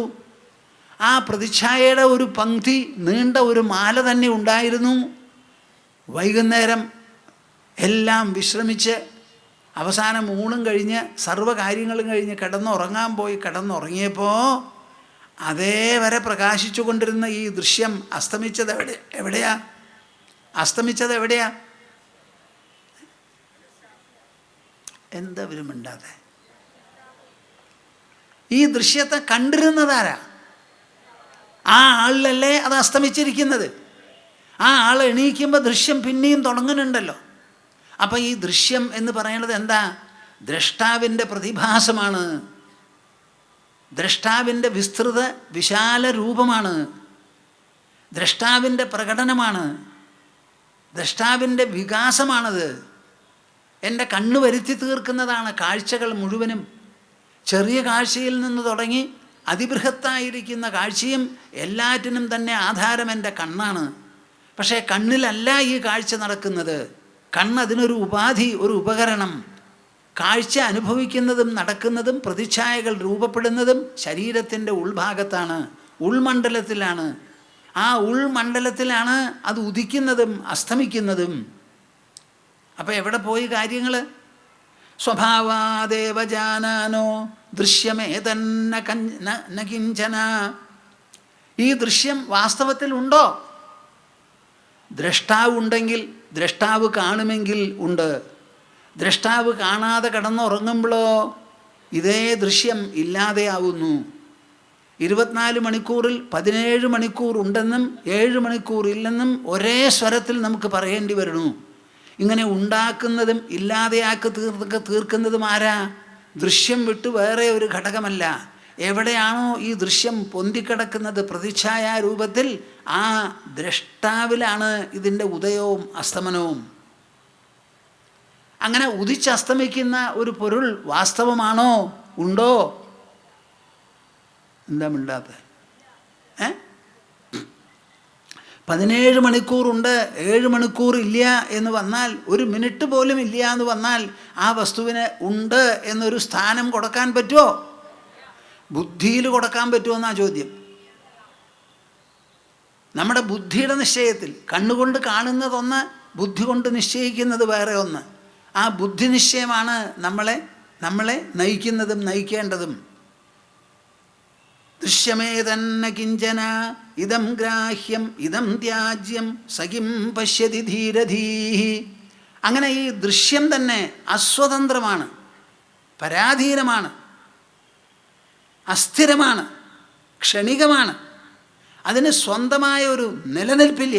ആ പ്രതിച്ഛായയുടെ ഒരു പങ്ക്തി, നീണ്ട ഒരു മാല തന്നെ ഉണ്ടായിരുന്നു. വൈകുന്നേരം എല്ലാം വിശ്രമിച്ച് അവസാനം ഊണും കഴിഞ്ഞ് സർവ്വകാര്യങ്ങളും കഴിഞ്ഞ് കിടന്നുറങ്ങാൻ പോയി. കിടന്നുറങ്ങിയപ്പോൾ അതേവരെ പ്രകാശിച്ചു കൊണ്ടിരുന്ന ഈ ദൃശ്യം അസ്തമിച്ചത് എവിടെയാ? അസ്തമിച്ചത് എവിടെയാ? എന്താ ഇവരും മിണ്ടാതെ? ഈ ദൃശ്യത്തെ കണ്ടിരുന്നതാരാ? ആ ആളിലല്ലേ അത് അസ്തമിച്ചിരിക്കുന്നത്. ആ ആൾ എണീക്കുമ്പോൾ ദൃശ്യം പിന്നെയും തുടങ്ങുന്നുണ്ടല്ലോ. അപ്പം ഈ ദൃശ്യം എന്ന് പറയുന്നത് എന്താ? ദ്രഷ്ടാവിൻ്റെ പ്രതിഭാസമാണ്. ദ്രഷ്ടാവിൻ്റെ വിസ്തൃത വിശാല രൂപമാണ്. ദ്രഷ്ടാവിൻ്റെ പ്രകടനമാണ്. ദ്രഷ്ടാവിൻ്റെ വികാസമാണത്. എൻ്റെ കണ്ണ് വരുത്തി തീർക്കുന്നതാണ് കാഴ്ചകൾ മുഴുവനും. ചെറിയ കാഴ്ചയിൽ നിന്ന് തുടങ്ങി അതിബൃഹത്തായിരിക്കുന്ന കാഴ്ചയും എല്ലാറ്റിനും തന്നെ ആധാരം എൻ്റെ കണ്ണാണ്. പക്ഷേ കണ്ണിലല്ല ഈ കാഴ്ച നടക്കുന്നത്. കണ്ണതിനൊരു ഉപാധി, ഒരു ഉപകരണം. കാഴ്ച അനുഭവിക്കുന്നതും നടക്കുന്നതും പ്രതിച്ഛായകൾ രൂപപ്പെടുന്നതും ശരീരത്തിൻ്റെ ഉൾഭാഗത്താണ്, ഉൾമണ്ഡലത്തിലാണ്. ആ ഉൾമണ്ഡലത്തിലാണ് അത് ഉദിക്കുന്നതും അസ്തമിക്കുന്നതും. അപ്പം എവിടെ പോയി കാര്യങ്ങൾ? സ്വഭാവാദേവ ജാനാനോ ദൃശ്യമേതന്ന കിഞ്ചന. ഈ ദൃശ്യം വാസ്തവത്തിൽ ഉണ്ടോ? ദ്രഷ്ടാവ് ഉണ്ടെങ്കിൽ, ദ്രഷ്ടാവ് കാണുമെങ്കിൽ ഉണ്ട്. ദ്രഷ്ടാവ് കാണാതെ കിടന്നുറങ്ങുമ്പോഴോ ഇതേ ദൃശ്യം ഇല്ലാതെയാവുന്നു. 24 മണിക്കൂറിൽ 17 മണിക്കൂർ ഉണ്ടെന്നും 7 മണിക്കൂർ ഇല്ലെന്നും ഒരേ സ്വരത്തിൽ നമുക്ക് പറയേണ്ടി വരുന്നു. ഇങ്ങനെ ഉണ്ടാക്കുന്നതും ഇല്ലാതെയാക്കി തീർക്കുന്നതും ആരാ? ദൃശ്യം വിട്ട് വേറെ ഒരു ഘടകമല്ല. എവിടെയാണോ ഈ ദൃശ്യം പൊന്തിക്കിടക്കുന്നത് പ്രതിച്ഛായ രൂപത്തിൽ, ആ ദ്രഷ്ടാവിലാണ് ഇതിൻ്റെ ഉദയവും അസ്തമനവും. അങ്ങനെ ഉദിച്ചസ്തമിക്കുന്ന ഒരു പൊരുൾ വാസ്തവമാണോ? ഉണ്ടോ? എന്താ മിണ്ടാത്തത്? 17 മണിക്കൂറുണ്ട്, 7 മണിക്കൂർ ഇല്ല എന്ന് വന്നാൽ, ഒരു മിനിറ്റ് പോലും ഇല്ല എന്ന് വന്നാൽ ആ വസ്തുവിന് ഉണ്ട് എന്നൊരു സ്ഥാനം കൊടുക്കാൻ പറ്റുമോ? ബുദ്ധിയിൽ കൊടുക്കാൻ പറ്റുമോ എന്നാ ചോദ്യം. നമ്മുടെ ബുദ്ധിയുടെ നിശ്ചയത്തിൽ കണ്ണുകൊണ്ട് കാണുന്നതൊന്ന്, ബുദ്ധി കൊണ്ട് നിശ്ചയിക്കുന്നത് വേറെ ഒന്ന്. ആ ബുദ്ധി നിശ്ചയമാണ് നമ്മളെ നയിക്കുന്നതും നയിക്കേണ്ടതും. ദൃശ്യമേതന്ന കിഞ്ചന ഇതം ഗ്രാഹ്യം ഇതം ത്യാജ്യം സഖിം പശ്യതി ധീരധീഹി. അങ്ങനെ ഈ ദൃശ്യം തന്നെ അസ്വതന്ത്രമാണ്, പരാധീനമാണ്, അസ്ഥിരമാണ്, ക്ഷണികമാണ്. അതിന് സ്വന്തമായ ഒരു നിലനിൽപ്പില്ല.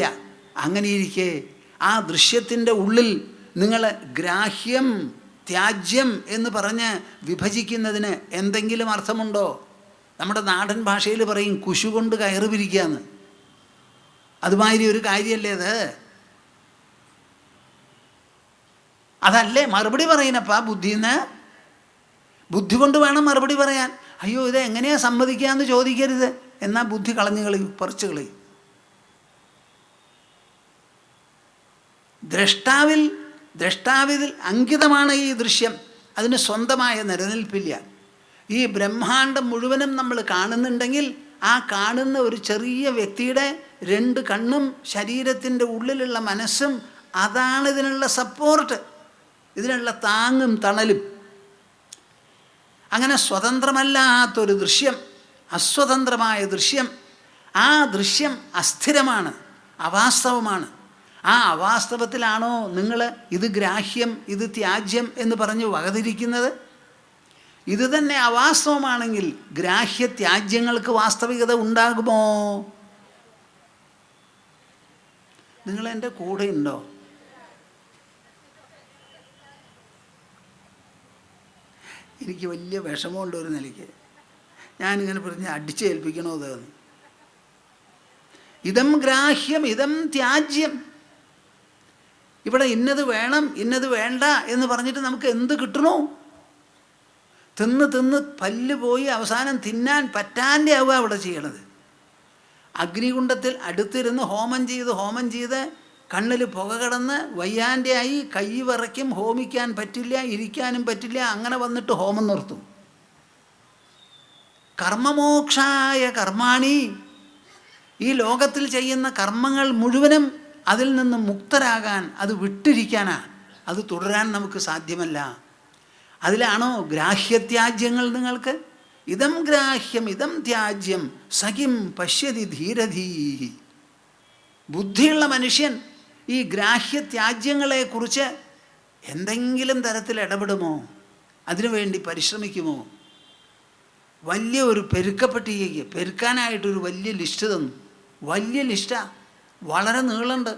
അങ്ങനെയിരിക്കെ ആ ദൃശ്യത്തിൻ്റെ ഉള്ളിൽ നിങ്ങൾ ഗ്രാഹ്യം ത്യാജ്യം എന്ന് പറഞ്ഞ് വിഭജിക്കുന്നതിന് എന്തെങ്കിലും അർത്ഥമുണ്ടോ? നമ്മുടെ നാടൻ ഭാഷയിൽ പറയും കുശു കൊണ്ട് കയറ് പിരിക്കുകയെന്ന്. അതുമാതിരി ഒരു കാര്യമല്ലേ അത്? അതല്ലേ മറുപടി പറയുന്നപ്പാ ബുദ്ധിന്ന്. ബുദ്ധി കൊണ്ട് വേണം മറുപടി പറയാൻ. അയ്യോ ഇത് എങ്ങനെയാ സമ്മതിക്കാമെന്ന് ചോദിക്കരുത്. എന്നാൽ ബുദ്ധി കളഞ്ഞു കളയും, പറിച്ചു കളയും. ദ്രഷ്ടാവിൽ അങ്കിതമാണ് ഈ ദൃശ്യം. അതിന് സ്വന്തമായ നിലനിൽപ്പില്ല. ഈ ബ്രഹ്മാണ്ടം മുഴുവനും നമ്മൾ കാണുന്നുണ്ടെങ്കിൽ ആ കാണുന്ന ഒരു ചെറിയ വ്യക്തിയുടെ 2 കണ്ണും ശരീരത്തിൻ്റെ ഉള്ളിലുള്ള മനസ്സും അതാണ് ഇതിനുള്ള സപ്പോർട്ട്, ഇതിനുള്ള താങ്ങും തണലും. അങ്ങനെ സ്വതന്ത്രമല്ലാത്തൊരു ദൃശ്യം, അസ്വതന്ത്രമായ ദൃശ്യം, ആ ദൃശ്യം അസ്ഥിരമാണ്, അവാസ്തവമാണ്. ആ അവാസ്തവത്തിലാണോ നിങ്ങൾ ഇത് ഗ്രാഹ്യം ഇത് ത്യാജ്യം എന്ന് പറഞ്ഞ് വകതിരിക്കുന്നത്? ഇത് തന്നെ അവാസ്തവമാണെങ്കിൽ ഗ്രാഹ്യ ത്യാജ്യങ്ങൾക്ക് വാസ്തവികത ഉണ്ടാകുമോ? നിങ്ങൾ എൻ്റെ കൂടെ ഉണ്ടോ? എനിക്ക് വലിയ വിഷമമുണ്ട് ഒരു നിലയ്ക്ക്. ഞാനിങ്ങനെ പറഞ്ഞ് അടിച്ചേൽപ്പിക്കണോ അതെന്ന്. ഇതം ഗ്രാഹ്യം ഇതം ത്യാജ്യം. ഇവിടെ ഇന്നത് വേണം ഇന്നത് വേണ്ട എന്ന് പറഞ്ഞിട്ട് നമുക്ക് എന്ത് കിട്ടണോ? തിന്ന് പല്ല് പോയി അവസാനം തിന്നാൻ പറ്റാൻ്റെ ആവുക അവിടെ ചെയ്യണത്. അഗ്നികുണ്ഡത്തിൽ അടുത്തിരുന്ന് ഹോമം ചെയ്ത് കണ്ണിൽ പുക കിടന്ന് വയ്യാൻ്റെ ആയി, കൈ വിറയ്ക്കും, ഹോമിക്കാൻ പറ്റില്ല, ഇരിക്കാനും പറ്റില്ല. അങ്ങനെ വന്നിട്ട് ഹോമം നിർത്തും. കർമ്മമോക്ഷായ കർമാണി. ഈ ലോകത്തിൽ ചെയ്യുന്ന കർമ്മങ്ങൾ മുഴുവനും അതിൽ നിന്ന് മുക്തരാകാൻ, അത് വിട്ടിരിക്കാനാ, അത് തുടരാൻ നമുക്ക് സാധ്യമല്ല. അതിലാണോ ഗ്രാഹ്യത്യാജ്യങ്ങൾ നിങ്ങൾക്ക്? ഇതം ഗ്രാഹ്യം ഇതം ത്യാജ്യം സഖിം പശ്യതി ധീരധീഹി. ബുദ്ധിയുള്ള മനുഷ്യൻ ഈ ഗ്രാഹ്യത്യാജ്യങ്ങളെക്കുറിച്ച് എന്തെങ്കിലും തരത്തിൽ ഇടപെടുമോ? അതിനുവേണ്ടി പരിശ്രമിക്കുമോ? വലിയ ഒരു പെരുക്കപ്പട്ടികയ്ക്ക് പെരുക്കാനായിട്ടൊരു വലിയ ലിസ്റ്റ് തന്നു. വലിയ ലിസ്റ്റാണ്, വളരെ നീളമുണ്ട്.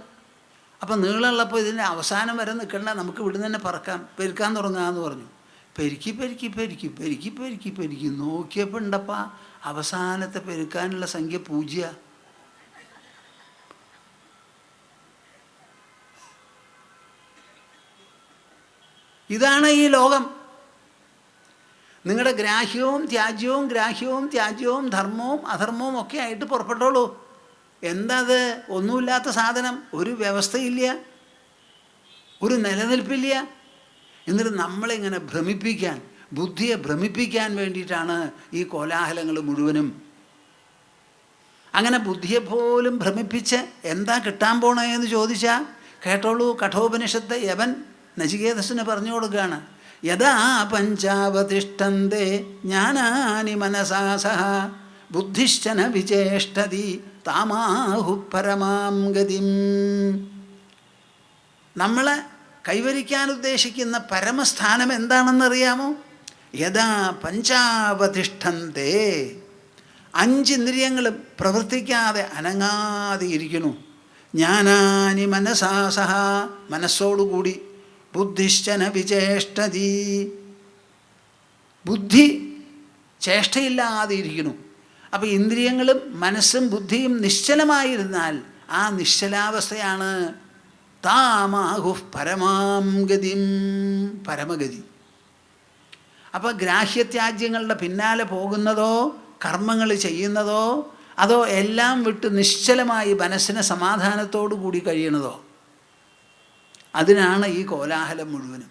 അപ്പം നീളമുള്ളപ്പോൾ ഇതിൻ്റെ അവസാനം വരെ നിൽക്കണ്ട, നമുക്ക് ഇവിടുന്ന് തന്നെ പറക്കാം, പെരുക്കാൻ തുടങ്ങാമെന്ന് പറഞ്ഞു. പെരുക്കി പെരുക്കി പെരുക്കി പെരുക്കി പെരുക്കി പെരുക്കി നോക്കിയപ്പോൾ ഉണ്ടപ്പാ അവസാനത്തെ പെരുക്കാനുള്ള സംഖ്യ 0. ഇതാണ് ഈ ലോകം. നിങ്ങളുടെ ഗ്രാഹ്യവും ത്യാജ്യവും ഗ്രാഹ്യവും ത്യാജ്യവും ധർമ്മവും അധർമ്മവും ഒക്കെ ആയിട്ട് പുറപ്പെട്ടോളൂ. എന്താ അത്? ഒന്നുമില്ലാത്ത സാധനം, ഒരു വ്യവസ്ഥയില്ല, ഒരു നിലനിൽപ്പില്ല. എന്നിട്ട് നമ്മളിങ്ങനെ ഭ്രമിപ്പിക്കാൻ, ബുദ്ധിയെ ഭ്രമിപ്പിക്കാൻ വേണ്ടിയിട്ടാണ് ഈ കോലാഹലങ്ങൾ മുഴുവനും. അങ്ങനെ ബുദ്ധിയെപ്പോലും ഭ്രമിപ്പിച്ച് എന്താ കിട്ടാൻ പോണേ എന്ന് ചോദിച്ചാൽ കേട്ടോളൂ. കഠോപനിഷത്ത് യവൻ നചികേതസിന് പറഞ്ഞു കൊടുക്കുകയാണ്. യഥാ പഞ്ചാവതിഷ്ഠന്തേ ജ്ഞാനാനി മനസാ സഹ ബുദ്ധിശ്ചന വിചേഷ്ടതി താമാഹു പരമാം ഗതിം. നമ്മൾ കൈവരിക്കാൻ ഉദ്ദേശിക്കുന്ന പരമസ്ഥാനം എന്താണെന്നറിയാമോ? യഥാ പഞ്ചാവതിഷ്ഠന്തേ, 5 ഇന്ദ്രിയങ്ങളും പ്രവർത്തിക്കാതെ അനങ്ങാതെ ഇരിക്കുന്നു. ജ്ഞാനാനി മനസാ സഹ, മനസ്സോടുകൂടി. ബുദ്ധിശ്ചന വിചേഷ്ടതി, ബുദ്ധി ചേഷ്ടയില്ലാതെ ഇരിക്കുന്നു. അപ്പം ഇന്ദ്രിയങ്ങളും മനസ്സും ബുദ്ധിയും നിശ്ചലമായിരുന്നാൽ ആ നിശ്ചലാവസ്ഥയാണ് താമാഹു പരമാം ഗതിം, പരമഗതി. അപ്പോൾ ഗ്രാഹ്യത്യാജ്യങ്ങളുടെ പിന്നാലെ പോകുന്നതോ കർമ്മങ്ങൾ ചെയ്യുന്നതോ അതോ എല്ലാം വിട്ട് നിശ്ചലമായി മനസ്സിനെ സമാധാനത്തോടു കൂടി കഴിയണതോ? അതിനാണ് ഈ കോലാഹലം മുഴുവനും.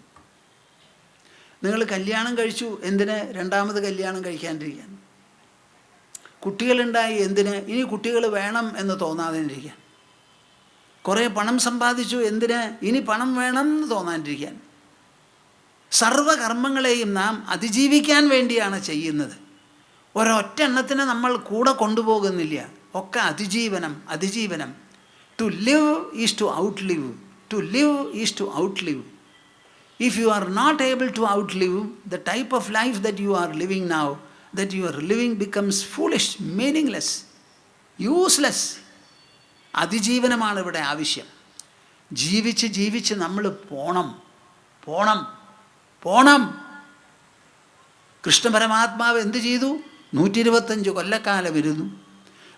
നിങ്ങൾ കല്യാണം കഴിച്ചു, എന്തിന് രണ്ടാമത് കല്യാണം കഴിക്കാണ്ടിരിക്കാൻ? കുട്ടികളുണ്ടായി, എന്തിന് ഇനി കുട്ടികൾ വേണം എന്ന് തോന്നാതിരിക്കാൻ? കുറേ പണം സമ്പാദിച്ചു, എന്തിന് ഇനി പണം വേണം എന്ന് തോന്നാതിരിക്കാൻ? സർവകർമ്മങ്ങളെയും നാം അതിജീവിക്കാൻ വേണ്ടിയാണ് ചെയ്യുന്നത്. ഒരൊറ്റ എണ്ണത്തിനെ നമ്മൾ കൂടെ കൊണ്ടുപോകുന്നില്ല. ഒക്കെ അതിജീവനം, അതിജീവനം. To live is to outlive. To live is to outlive. If you are not able to outlive the type of life that you are living now, that you are living becomes foolish, meaningless, useless. അതിജീവനമാണ് ഇവിടെ ആവശ്യം. ജീവിച്ച് ജീവിച്ച് നമ്മൾ പോണം പോണം പോണം. കൃഷ്ണ പരമാത്മാവ് എന്ത് ചെയ്തു? 125 കൊല്ലക്കാലം ഇരുന്നു.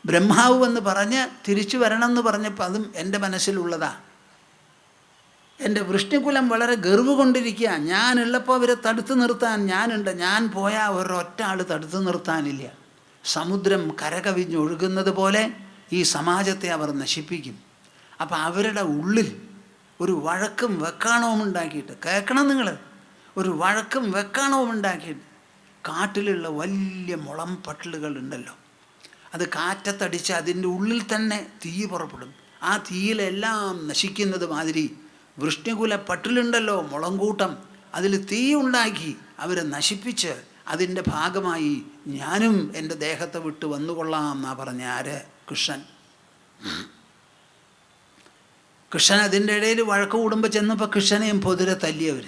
ബ്രഹ്മാവ് എന്ന് പറഞ്ഞ് തിരിച്ചു വരണം എന്ന് പറഞ്ഞപ്പോൾ അതും എൻ്റെ മനസ്സിലുള്ളതാണ്. എൻ്റെ വൃഷ്ണികുലം വളരെ ഗർവ് കൊണ്ടിരിക്കുക. ഞാനുള്ളപ്പോൾ അവരെ തടുത്തു നിർത്താൻ ഞാനുണ്ട്. ഞാൻ പോയാൽ ഒരൊറ്റ ആൾ തടുത്തു നിർത്താനില്ല. സമുദ്രം കരകവിഞ്ഞൊഴുകുന്നത് പോലെ ഈ സമാജത്തെ അവർ നശിപ്പിക്കും. അപ്പം അവരുടെ ഉള്ളിൽ ഒരു വഴക്കും വെക്കാണവും ഉണ്ടാക്കിയിട്ട്, കേൾക്കണം നിങ്ങൾ, ഒരു വഴക്കും വെക്കാണവും ഉണ്ടാക്കിയിട്ട് കാട്ടിലുള്ള വലിയ മുളം പട്ടലുകൾ ഉണ്ടല്ലോ, അത് കാറ്റത്തടിച്ച് അതിൻ്റെ ഉള്ളിൽ തന്നെ തീ പുറപ്പെടും. ആ തീയിലെല്ലാം നശിക്കുന്നത് മാതിരി വൃഷ്ണികുല പട്ടിലുണ്ടല്ലോ, മുളങ്കൂട്ടം, അതിൽ തീ ഉണ്ടാക്കി അവരെ നശിപ്പിച്ച് അതിൻ്റെ ഭാഗമായി ഞാനും എൻ്റെ ദേഹത്തെ വിട്ട് വന്നുകൊള്ളാം എന്നാ പറഞ്ഞ ആര്? കൃഷ്ണൻ. കൃഷ്ണൻ അതിൻ്റെ ഇടയിൽ വഴക്ക് കൂടുമ്പോൾ ചെന്നപ്പോൾ കൃഷ്ണനെയും പൊതുരെ തല്ലിയവർ.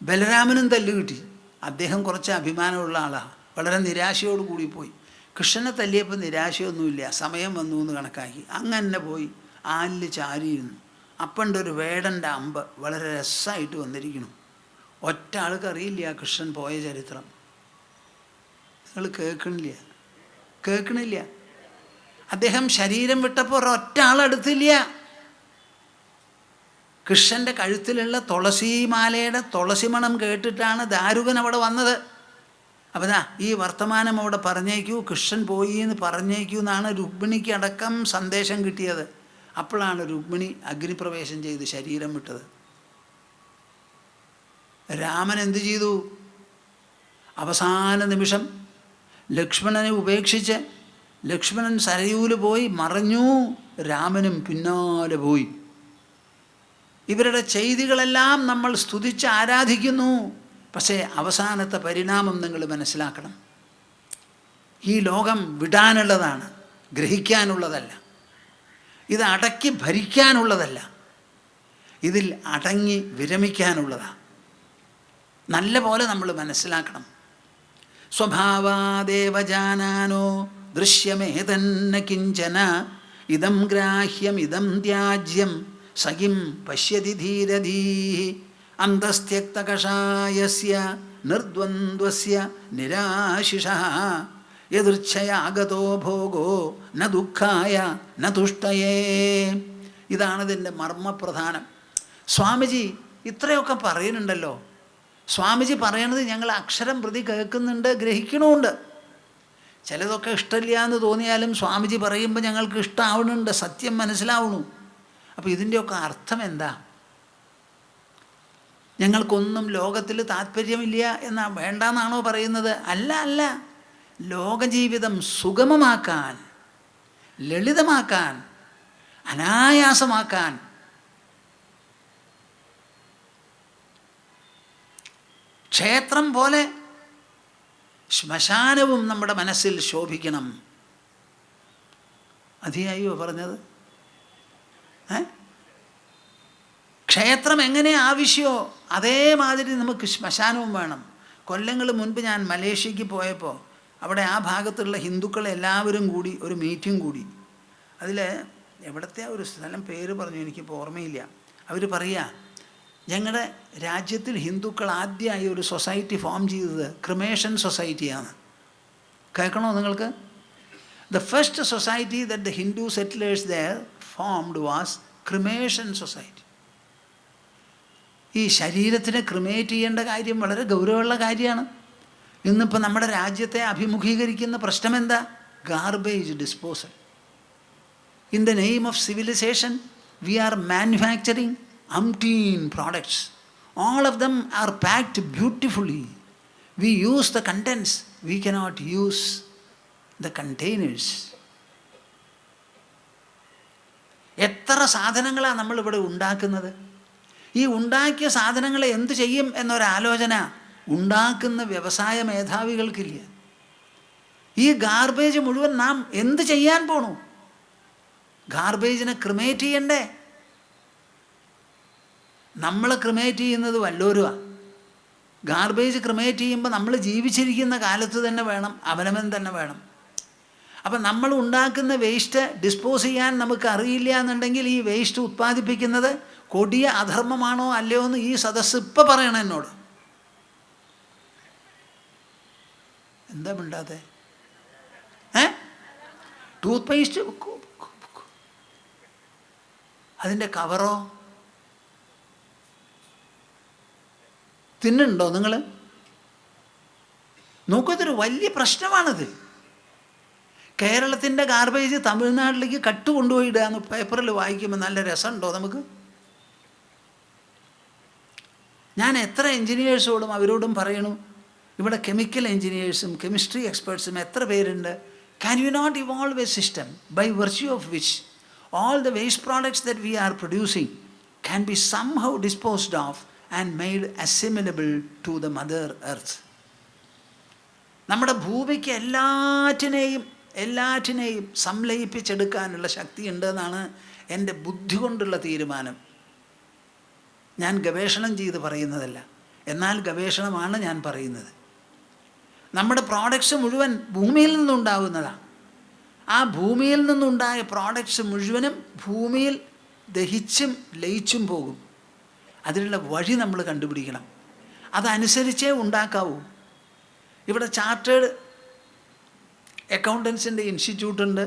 ബലരാമനും തല്ല് കിട്ടി. അദ്ദേഹം കുറച്ച് അഭിമാനമുള്ള ആളാണ്, വളരെ നിരാശയോട് കൂടി പോയി. കൃഷ്ണനെ തല്ലിയപ്പോൾ നിരാശയൊന്നുമില്ല, സമയം വന്നു എന്ന് കണക്കാക്കി അങ്ങനെ പോയി ആലിൽ ചാരിയിരുന്നു. അപ്പണ്ടൊരു വേടൻ്റെ അമ്പ് വളരെ രസമായിട്ട് വന്നിരിക്കുന്നു. ഒറ്റ ആൾക്ക് അറിയില്ല കൃഷ്ണൻ പോയ ചരിത്രം. നിങ്ങൾ കേൾക്കണില്ല. അദ്ദേഹം ശരീരം വിട്ടപ്പോൾ ഒരൊറ്റ ആളെടുത്തില്ല. കൃഷ്ണൻ്റെ കഴുത്തിലുള്ള തുളസിമാലയുടെ തുളസിമണം കേട്ടിട്ടാണ് ദാരുകൻ അവിടെ വന്നത്. അപ്പം ഈ വർത്തമാനം അവിടെ പറഞ്ഞേക്കൂ, കൃഷ്ണൻ പോയി എന്ന് പറഞ്ഞേക്കൂ എന്നാണ് രുക്മിണിക്ക് അടക്കം സന്ദേശം കിട്ടിയത്. അപ്പോഴാണ് രുക്മിണി അഗ്നിപ്രവേശം ചെയ്ത് ശരീരം വിട്ടത്. രാമൻ എന്ത് ചെയ്തു? അവസാന നിമിഷം ലക്ഷ്മണനെ ഉപേക്ഷിച്ച് ലക്ഷ്മണൻ സരയൂല് പോയി മറഞ്ഞു രാമനും പിന്നാലെ പോയി. ഇവരുടെ ചെയ്തികളെല്ലാം നമ്മൾ സ്തുതിച്ച് ആരാധിക്കുന്നു. പക്ഷേ അവസാനത്തെ പരിണാമം നിങ്ങൾ മനസ്സിലാക്കണം. ഈ ലോകം വിടാനുള്ളതാണ്, ഗ്രഹിക്കാനുള്ളതല്ല. ഇത് അടക്കി ഭരിക്കാനുള്ളതല്ല, ഇതിൽ അടങ്ങി വിരമിക്കാനുള്ളതാണ്. നല്ല പോലെ നമ്മൾ മനസ്സിലാക്കണം. സ്വഭാവാദേവ ജാനാനോ ദൃശ്യമേതന്ന കിഞ്ചന ഇതം ഗ്രാഹ്യം ഇതം ത്യാജ്യം സഖിം പശ്യതി ധീരധീഃ അന്തസ്ത്യക്തകഷായസ്യ നിർദ്വന്ദ്വസ്യ നിരാശിഷഃ യദൃച്ഛയാഗതോ ഭോഗോ ന ദുഃഖായ ന തുഷ്ടയേ. ഇതാണിതിൻ്റെ മർമ്മപ്രധാനം. സ്വാമിജി ഇത്രയൊക്കെ പറയുന്നുണ്ടല്ലോ. സ്വാമിജി പറയണത് ഞങ്ങൾ അക്ഷരം പ്രതി കേൾക്കുന്നുണ്ട്, ഗ്രഹിക്കണമുണ്ട്. ചിലതൊക്കെ ഇഷ്ടമില്ല എന്ന് തോന്നിയാലും സ്വാമിജി പറയുമ്പോൾ ഞങ്ങൾക്ക് ഇഷ്ടമാവുന്നുണ്ട്, സത്യം മനസ്സിലാവണു. അപ്പോൾ ഇതിൻ്റെയൊക്കെ അർത്ഥം എന്താ? ഞങ്ങൾക്കൊന്നും ലോകത്തിൽ താല്പര്യമില്ല എന്നാ, വേണ്ടെന്നാണോ പറയുന്നത്? അല്ല അല്ല, ലോകജീവിതം സുഗമമാക്കാൻ, ലളിതമാക്കാൻ, അനായാസമാക്കാൻ ക്ഷേത്രം പോലെ ശ്മശാനവും നമ്മുടെ മനസ്സിൽ ശോഭിക്കണം. അതിയായോ പറഞ്ഞത്? ക്ഷേത്രം എങ്ങനെ ആവശ്യമോ അതേമാതിരി നമുക്ക് ശ്മശാനവും വേണം. കൊല്ലങ്ങൾ മുൻപ് ഞാൻ മലേഷ്യക്ക് പോയപ്പോൾ അവിടെ ആ ഭാഗത്തുള്ള ഹിന്ദുക്കളെല്ലാവരും കൂടി ഒരു മീറ്റിംഗ് കൂടി. അതിൽ എവിടത്തെ ഒരു സ്ഥലം പേര് പറഞ്ഞു, എനിക്കിപ്പോൾ ഓർമ്മയില്ല. അവർ പറയുക, ഞങ്ങളുടെ രാജ്യത്തിൽ ഹിന്ദുക്കൾ ആദ്യമായി ഒരു സൊസൈറ്റി ഫോം ചെയ്തത് ക്രിമേഷൻ സൊസൈറ്റിയാണ്. കേൾക്കണോ നിങ്ങൾക്ക്? The first society that the Hindu settlers there formed was cremation society. ഈ ശരീരത്തിനെ ക്രിമേറ്റ് ചെയ്യേണ്ട കാര്യം വളരെ ഗൗരവമുള്ള കാര്യമാണ്. ഇന്നിപ്പോൾ നമ്മുടെ രാജ്യത്തെ അഭിമുഖീകരിക്കുന്ന പ്രശ്നം എന്താ? Garbage disposal. In the name of civilisation we are manufacturing umpteen products. All of them are packed beautifully. We use the contents, we cannot use the containers. എത്ര സാധനങ്ങളാണ് നമ്മളിവിടെ ഉണ്ടാക്കുന്നത്. ഈ ഉണ്ടാക്കിയ സാധനങ്ങളെ എന്ത് ചെയ്യും എന്നൊരാലോചന ഉണ്ടാക്കുന്ന വ്യവസായ മേധാവികൾക്കില്ല. ഈ ഗാർബേജ് മുഴുവൻ നാം എന്ത് ചെയ്യാൻ പോണു? ഗാർബേജിനെ ക്രിമേറ്റ് ചെയ്യണ്ടേ? നമ്മൾ ക്രിമേറ്റ് ചെയ്യുന്നത് വല്ലോരുമാണ്. ഗാർബേജ് ക്രിമേറ്റ് ചെയ്യുമ്പോൾ നമ്മൾ ജീവിച്ചിരിക്കുന്ന കാലത്ത് തന്നെ വേണം, അവനവൻ തന്നെ വേണം. അപ്പം നമ്മൾ ഉണ്ടാക്കുന്ന വേസ്റ്റ് ഡിസ്പോസ് ചെയ്യാൻ നമുക്ക് അറിയില്ല എന്നുണ്ടെങ്കിൽ ഈ വേസ്റ്റ് ഉത്പാദിപ്പിക്കുന്നത് കൊടിയ അധർമ്മമാണോ അല്ലയോ എന്ന് ഈ സദസ്സ് ഇപ്പം പറയണം എന്നോട്. എന്താ മിണ്ടാതെ? ടൂത്ത് പേസ്റ്റ് അതിൻ്റെ കവറോ തിന്നുണ്ടോ നിങ്ങൾ? നോക്കൂ, ഇതൊരു വലിയ പ്രശ്നമാണിത്. കേരളത്തിൻ്റെ ഗാർബേജ് തമിഴ്നാട്ടിലേക്ക് കട്ട് കൊണ്ടുപോയിടുക എന്ന് പേപ്പറിൽ വായിക്കുമ്പോൾ നല്ല രസമുണ്ടോ നമുക്ക്? ഞാൻ എത്ര എൻജിനീയേഴ്സോടും അവരോടും പറയണു, ഇവിടെ കെമിക്കൽ എൻജിനീയേഴ്സും കെമിസ്ട്രി എക്സ്പേർട്സും എത്ര പേരുണ്ട്. Can you not evolve a system by virtue of which all the waste products that we are producing can be somehow disposed of and made assimilable to the mother earth. നമ്മുടെ ഭൂമിക്ക് എല്ലാറ്റിനെയും സംലയിപ്പിച്ചെടുക്കാനുള്ള ശക്തിയുണ്ട് എന്നാണ് എൻ്റെ ബുദ്ധി കൊണ്ടുള്ള തീരുമാനം. ഞാൻ ഗവേഷണം ചെയ്ത് പറയുന്നതല്ല, എന്നാൽ ഗവേഷണമാണ് ഞാൻ പറയുന്നത്. നമ്മുടെ പ്രോഡക്ട്സ് മുഴുവൻ ഭൂമിയിൽ നിന്നുണ്ടാവുന്നതാണ്. ആ ഭൂമിയിൽ നിന്നുണ്ടായ പ്രോഡക്ട്സ് മുഴുവനും ഭൂമിയിൽ ദഹിച്ചും ലയിച്ചും പോകും. അതിനുള്ള വഴി നമ്മൾ കണ്ടുപിടിക്കണം. അതനുസരിച്ചേ ഉണ്ടാക്കാവൂ. ഇവിടെ ചാർട്ടേഡ് അക്കൗണ്ടൻസിൻ്റെ ഇൻസ്റ്റിറ്റ്യൂട്ടുണ്ട്,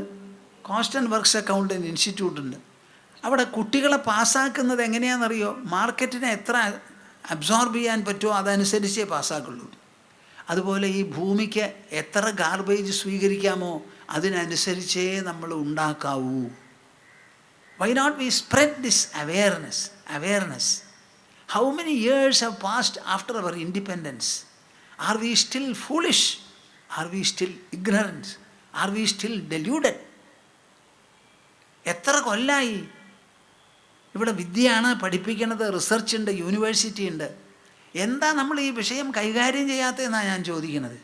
കോസ്റ്റ് ആൻഡ് വർക്ക്സ് അക്കൗണ്ടൻറ്റ് ഇൻസ്റ്റിറ്റ്യൂട്ടുണ്ട്. അവിടെ കുട്ടികളെ പാസ്സാക്കുന്നത് എങ്ങനെയാണെന്നറിയോ? മാർക്കറ്റിനെ എത്ര അബ്സോർബ് ചെയ്യാൻ പറ്റുമോ അതനുസരിച്ചേ പാസ്സാക്കുള്ളൂ. അതുപോലെ ഈ ഭൂമിക്ക് എത്ര ഗാർബേജ് സ്വീകരിക്കാമോ അതിനനുസരിച്ചേ നമ്മൾ ഉണ്ടാക്കാവൂ. Why not we spread this awareness? How many years have passed after our independence? Are we still foolish? Are we still ignorant? Are we still deluded? എത്ര കൊല്ലായി ഇവിടെ വിദ്യയാണ് പഠിപ്പിക്കുന്നത്, റിസർച്ച് ഉണ്ട്, യൂണിവേഴ്സിറ്റി ഉണ്ട്. എന്താ നമ്മൾ ഈ വിഷയം കൈകാര്യം ചെയ്യാത്തതെന്നാണ് ഞാൻ ചോദിക്കുന്നത്.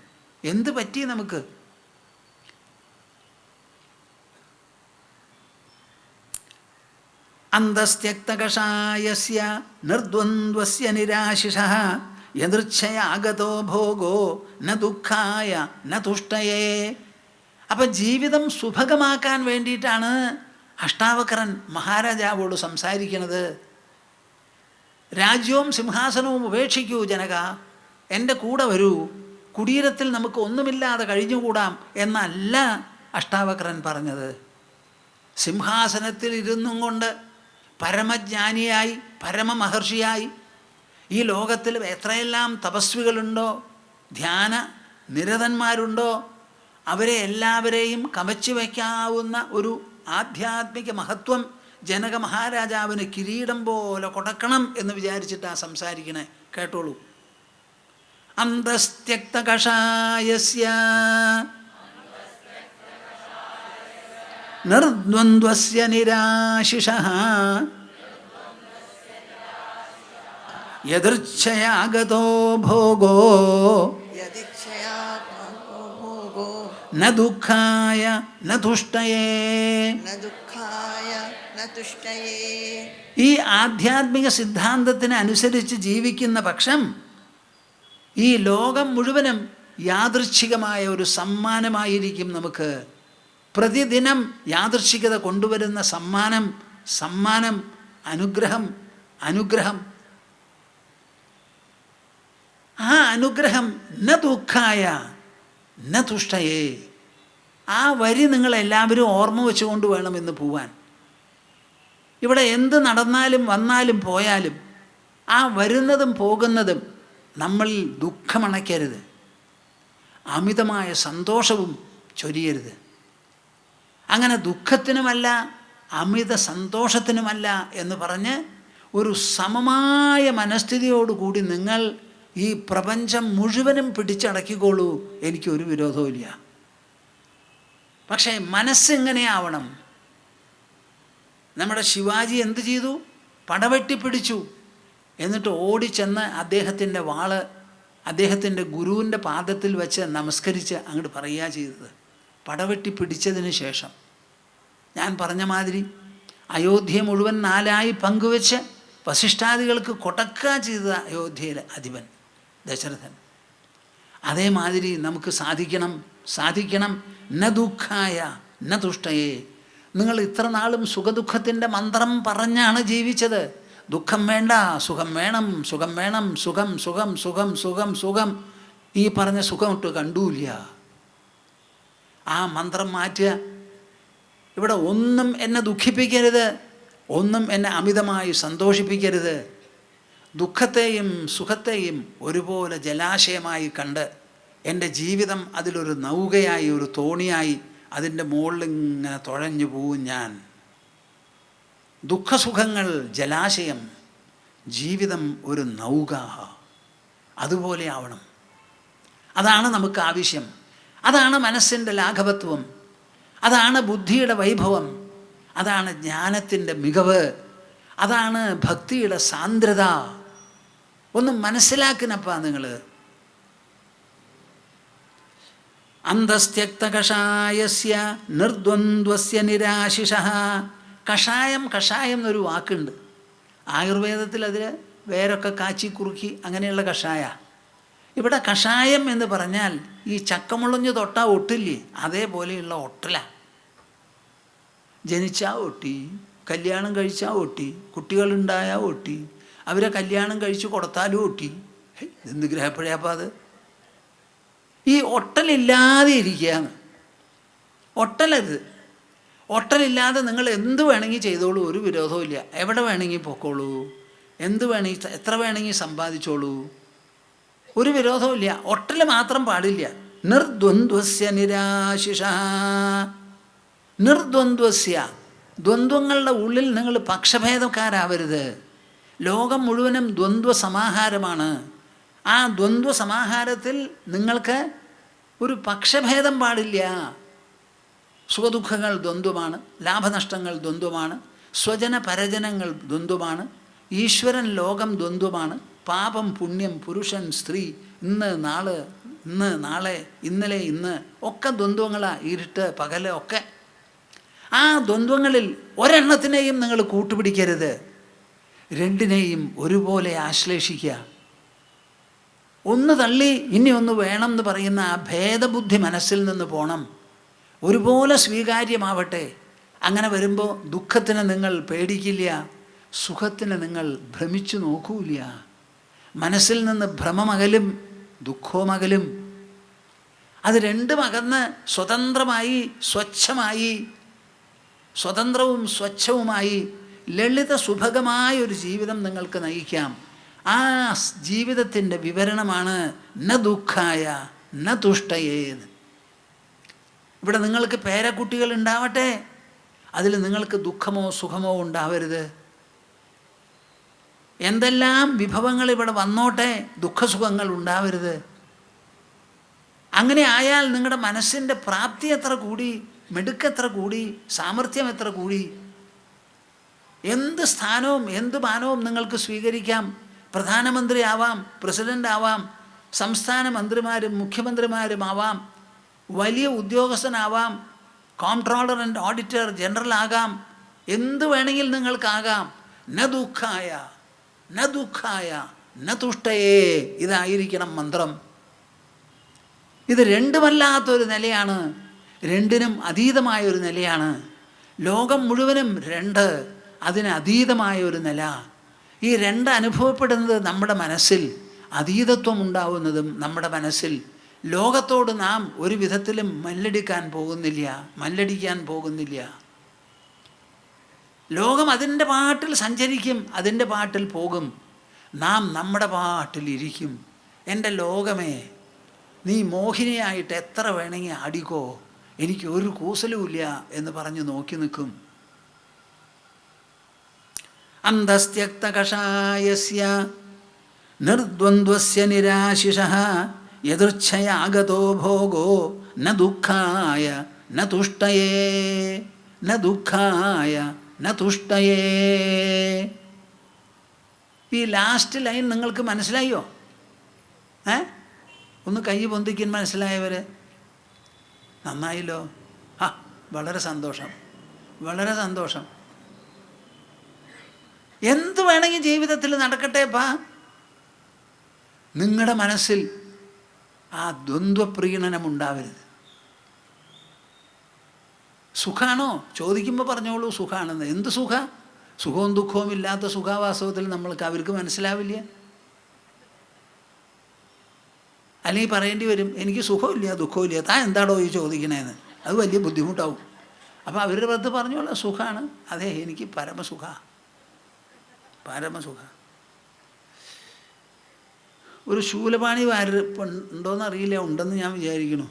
എന്ത് പറ്റി നമുക്ക്? അന്തസ്ത്യക്തകഷായസ്യ നിർദ്വന്ദ്വസ്യ നിരാശിഷഃ യദൃച്ഛയാഗതോ ഭോഗോ ന ദുഃഖായ ന തുഷ്ടയേ. അപ്പം ജീവിതം സുഭഗമാക്കാൻ വേണ്ടിയിട്ടാണ് അഷ്ടാവക്രൻ മഹാരാജാവോട് സംസാരിക്കുന്നത്. രാജ്യവും സിംഹാസനവും ഉപേക്ഷിക്കൂ ജനക, എൻ്റെ കൂടെ വരൂ, കുടീരത്തിൽ നമുക്ക് ഒന്നുമില്ലാതെ കഴിഞ്ഞുകൂടാം എന്നല്ല അഷ്ടാവക്രൻ പറഞ്ഞത്. സിംഹാസനത്തിൽ ഇരുന്നും കൊണ്ട് പരമജ്ഞാനിയായി പരമമഹർഷിയായി ഈ ലോകത്തിൽ എത്രയെല്ലാം തപസ്വികളുണ്ടോ, ധ്യാന നിരതന്മാരുണ്ടോ, അവരെ എല്ലാവരെയും കവച്ചു വയ്ക്കാവുന്ന ഒരു ആധ്യാത്മിക മഹത്വം ജനക മഹാരാജാവിന് കിരീടം പോലെ കൊടുക്കണം എന്ന് വിചാരിച്ചിട്ടാണ് സംസാരിക്കണേ. കേട്ടോളൂ. അന്തസ്ത്യക്തകഷായസ്യ നിർദ്വന്ദ്വസ്യ നിരാശിഷഃ യദൃച്ഛയാഗതോ ഭോഗോ ന ദുഃഖായ ന തുഷ്ടയേ. ഈ ആധ്യാത്മിക സിദ്ധാന്തത്തിന് അനുസരിച്ച് ജീവിക്കുന്ന പക്ഷം ഈ ലോകം മുഴുവനും യാദൃച്ഛികമായ ഒരു സമ്മാനമായിരിക്കും നമുക്ക്. പ്രതിദിനം യാദൃച്ഛികത കൊണ്ടുവരുന്ന സമ്മാനം അനുഗ്രഹം. ആ അനുഗ്രഹം ന ദുഃഖായ ന തുഷ്ടയേ. ആ വരി നിങ്ങളെല്ലാവരും ഓർമ്മ വെച്ചുകൊണ്ട് വേണം ഇന്ന് പോവാൻ. ഇവിടെ എന്ത് നടന്നാലും വന്നാലും പോയാലും ആ വരുന്നതും പോകുന്നതും നമ്മളിൽ ദുഃഖമണയ്ക്കരുത്, അമിതമായ സന്തോഷവും ചൊരിയരുത്. അങ്ങനെ ദുഃഖത്തിനുമല്ല അമിത സന്തോഷത്തിനുമല്ല എന്ന് പറഞ്ഞ് ഒരു സമമായ മനസ്ഥിതിയോടുകൂടി നിങ്ങൾ ഈ പ്രപഞ്ചം മുഴുവനും പിടിച്ചടക്കിക്കോളൂ, എനിക്കൊരു വിരോധവുമില്ല. പക്ഷേ മനസ്സെങ്ങനെയാവണം? നമ്മുടെ ശിവാജി എന്ത് ചെയ്തു? പടവെട്ടിപ്പിടിച്ചു. എന്നിട്ട് ഓടിച്ചെന്ന് അദ്ദേഹത്തിൻ്റെ വാള് അദ്ദേഹത്തിൻ്റെ ഗുരുവിൻ്റെ പാദത്തിൽ വെച്ച് നമസ്കരിച്ച് അങ്ങോട്ട് പറയുക ചെയ്തത്. പടവെട്ടി പിടിച്ചതിന് ശേഷം ഞാൻ പറഞ്ഞ മാതിരി അയോധ്യ മുഴുവൻ 4 പങ്കുവെച്ച് വസിഷ്ഠാദികൾക്ക് കൊടക്കുക ചെയ്ത അയോധ്യയിലെ അധിപൻ ദശരഥൻ. അതേമാതിരി നമുക്ക് സാധിക്കണം. ന ദുഃഖായ ന തുഷ്ടയേ. നിങ്ങൾ ഇത്ര നാളും സുഖദുഃഖത്തിൻ്റെ മന്ത്രം പറഞ്ഞാണ് ജീവിച്ചത്. ദുഃഖം വേണ്ട, സുഖം വേണം, സുഖം വേണം, സുഖം സുഖം സുഖം സുഖം സുഖം. ഈ പറഞ്ഞ സുഖം ഇട്ട് കണ്ടൂല്ല. ആ മന്ത്രം മാറ്റുക. ഇവിടെ ഒന്നും എന്നെ ദുഃഖിപ്പിക്കരുത്, ഒന്നും എന്നെ അമിതമായി സന്തോഷിപ്പിക്കരുത്. ദുഃഖത്തെയും സുഖത്തെയും ഒരുപോലെ ജലാശയമായി കണ്ട് എൻ്റെ ജീവിതം അതിലൊരു നൗകയായി, ഒരു തോണിയായി അതിൻ്റെ മുകളിലിങ്ങനെ തുഴഞ്ഞു പോവും ഞാൻ. ദുഃഖസുഖങ്ങൾ ജലാശയം, ജീവിതം ഒരു നൗക. അതുപോലെ ആവണം. അതാണ് നമുക്ക് ആവശ്യം. അതാണ് മനസ്സിൻ്റെ ലാഘവത്വം, അതാണ് ബുദ്ധിയുടെ വൈഭവം, അതാണ് ജ്ഞാനത്തിൻ്റെ മികവ്, അതാണ് ഭക്തിയുടെ സാന്ദ്രത. ഒന്ന് മനസ്സിലാക്കിനപ്പാ നിങ്ങൾ. അന്തസ്ത്യക്തകഷായസ്യ നിർദ്വന്ദ്വസ്യ നിരാശിഷഃ. കഷായം എന്നൊരു വാക്കുണ്ട്. ആയുർവേദത്തിൽ അതിൽ വേരൊക്കെ കാച്ചി കുറുക്കി അങ്ങനെയുള്ള കഷായ. ഇവിടെ കഷായം എന്ന് പറഞ്ഞാൽ ഈ ചക്കമുളഞ്ഞ് തൊട്ടാൽ ഒട്ടില്ലേ, അതേപോലെയുള്ള ഒട്ടല. ജനിച്ചാൽ ഒട്ടി, കല്യാണം കഴിച്ചാൽ ഒട്ടി, കുട്ടികളുണ്ടായാൽ ഒട്ടി, അവരെ കല്യാണം കഴിച്ച് കൊടുത്താലും ഒട്ടി. എന്ത് ഗ്രഹപ്പഴയപ്പം അത്? ഈ ഒട്ടലില്ലാതെ ഇരിക്കുകയാണ്. ഒട്ടലില്ലാതെ നിങ്ങൾ എന്ത് വേണമെങ്കിൽ ചെയ്തോളൂ, ഒരു വിരോധവും ഇല്ല. എവിടെ വേണമെങ്കിൽ പൊക്കോളൂ, എന്ത് വേണമെങ്കിൽ എത്ര വേണമെങ്കിൽ സമ്പാദിച്ചോളൂ, ഒരു വിരോധവും ഇല്ല. ഒട്ടൽ മാത്രം പാടില്ല. നിർദ്വന്ദ്വസ്യ നിരാശിഷഃ. നിർദ്വന്ദ്വസ്യ, ദ്വന്ദ്വങ്ങളുടെ ഉള്ളിൽ നിങ്ങൾ പക്ഷഭേദക്കാരാവരുത്. ലോകം മുഴുവനും ദ്വന്ദ്വ സമാഹാരമാണ്. ആ ദ്വന്ദ്വ സമാഹാരത്തിൽ നിങ്ങൾക്ക് ഒരു പക്ഷഭേദം പാടില്ല. സുഖദുഃഖങ്ങൾ ദ്വന്ദ്വമാണ്, ലാഭനഷ്ടങ്ങൾ ദ്വന്ദ്വമാണ്, സ്വജന പരജനങ്ങൾ ദ്വന്ദ്വമാണ്, ഈശ്വരൻ ലോകം ദ്വന്ദ്വമാണ്, പാപം പുണ്യം പുരുഷൻ സ്ത്രീ, ഇന്ന് നാളെ ഇന്നലെ ഇന്ന് ഒക്കെ ദ്വന്ദ്വങ്ങളാണ്. ഇരുട്ട് പകല് ഒക്കെ. ആ ദ്വന്ദ്വങ്ങളിൽ ഒരെണ്ണത്തിനെയും നിങ്ങൾ കൂട്ടുപിടിക്കരുത്. രണ്ടിനെയും ഒരുപോലെ ആശ്ലേഷിക്കുക. ഒന്ന് തള്ളി ഇനി ഒന്ന് വേണം എന്ന് പറയുന്ന ആ ഭേദബുദ്ധി മനസ്സിൽ നിന്ന് പോണം. ഒരുപോലെ സ്വീകാര്യമാവട്ടെ. അങ്ങനെ വരുമ്പോൾ ദുഃഖത്തിന് നിങ്ങൾ പേടിക്കില്ല, സുഖത്തിന് നിങ്ങൾ ഭ്രമിച്ചു നോക്കൂല. മനസ്സിൽ നിന്ന് ഭ്രമമകലും ദുഃഖവുമകലും. അത് രണ്ടും അകന്ന് സ്വതന്ത്രമായി സ്വച്ഛമായി, സ്വതന്ത്രവും സ്വച്ഛവുമായി ലളിത സുഭഗമായ ഒരു ജീവിതം നിങ്ങൾക്ക് നയിക്കാം. ആ ജീവിതത്തിൻ്റെ വിവരണമാണ് ന ദുഃഖായ ന തുഷ്ടയേത്. ഇവിടെ നിങ്ങൾക്ക് പേരക്കുട്ടികൾ ഉണ്ടാവട്ടെ, അതിൽ നിങ്ങൾക്ക് ദുഃഖമോ സുഖമോ ഉണ്ടാവരുത്. എന്തെല്ലാം വിഭവങ്ങൾ ഇവിടെ വന്നോട്ടെ, ദുഃഖസുഖങ്ങൾ ഉണ്ടാവരുത്. അങ്ങനെ ആയാൽ നിങ്ങളുടെ മനസ്സിൻ്റെ പ്രാപ്തി എത്ര കൂടി, മിടുക്കെത്ര കൂടി, സാമർഥ്യം എത്ര കൂടി. എന്ത് സ്ഥാനവും എന്ത് മാനവും നിങ്ങൾക്ക് സ്വീകരിക്കാം. പ്രധാനമന്ത്രി ആവാം, പ്രസിഡൻ്റ് ആവാം, സംസ്ഥാന മന്ത്രിമാരും മുഖ്യമന്ത്രിമാരും ആവാം, വലിയ ഉദ്യോഗസ്ഥനാവാം, കോംട്രോളർ ആൻഡ് ഓഡിറ്റർ ജനറൽ ആകാം, എന്ത് വേണമെങ്കിൽ നിങ്ങൾക്കാകാം. ന ദുഃഖായ ന ദുഃഖായ ന തുഷ്ടയേ. ഇതായിരിക്കണം മന്ത്രം. ഇത് രണ്ടുമല്ലാത്തൊരു നിലയാണ്, രണ്ടിനും അതീതമായൊരു നിലയാണ്. ലോകം മുഴുവനും രണ്ട്, അതിന് അതീതമായ ഒരു നില. ഈ രണ്ട് അനുഭവപ്പെടുന്നത് നമ്മുടെ മനസ്സിൽ, അതീതത്വം ഉണ്ടാവുന്നതും നമ്മുടെ മനസ്സിൽ. ലോകത്തോട് നാം ഒരു വിധത്തിലും മല്ലടിക്കാൻ പോകുന്നില്ല. ലോകം അതിൻ്റെ പാട്ടിൽ സഞ്ചരിക്കും, അതിൻ്റെ പാട്ടിൽ പോകും. നാം നമ്മുടെ പാട്ടിലിരിക്കും. എൻ്റെ ലോകമേ, നീ മോഹിനിയായിട്ട് എത്ര വേണമെങ്കിൽ ആടിക്കോ, എനിക്ക് ഒരു കൂസലുമില്ല എന്ന് പറഞ്ഞ് നോക്കി നിൽക്കും. അന്തസ്ത്യക്തകഷായസ്യ നിർദ്വന്ദ്വസ്യ നിരാശിഷഃ യദൃച്ഛയാഗതോ ഭോഗോ ന ദുഃഖായ ന തുഷ്ടയേ ന ദുഃഖായ ന തുഷ്ടയേ. ഈ ലാസ്റ്റ് ലൈൻ നിങ്ങൾക്ക് മനസ്സിലായോ? ഒന്ന് കൈ പൊന്തിക്കാൻ മനസ്സിലായവർ നന്നായല്ലോ. വളരെ സന്തോഷം, വളരെ സന്തോഷം. എന്ത് വേണമെങ്കിൽ ജീവിതത്തിൽ നടക്കട്ടെപ്പാ, നിങ്ങളുടെ മനസ്സിൽ ആ ദ്വന്ദ്വപ്രീണനം ഉണ്ടാവരുത്. സുഖാണോ ചോദിക്കുമ്പോൾ പറഞ്ഞോളൂ സുഖാണെന്ന്. എന്ത് സുഖവും ദുഃഖവും ഇല്ലാത്ത സുഖാവാസവത്തിൽ അവർക്ക് മനസ്സിലാവില്ല. അല്ലെങ്കിൽ പറയേണ്ടി വരും, എനിക്ക് സുഖമില്ല ദുഃഖമില്ല, താൻ എന്താടോ ഈ ചോദിക്കണേന്ന്. അത് വലിയ ബുദ്ധിമുട്ടാവും. അപ്പോൾ അവരുടെ പുറത്ത് പറഞ്ഞോളൂ സുഖമാണ്. അതെ, എനിക്ക് പരമസുഖ. ഒരു ശൂലപാണി വാര്യർ ഉണ്ടോയെന്ന് അറിയില്ല, ഉണ്ടെന്ന് ഞാൻ വിചാരിക്കണു.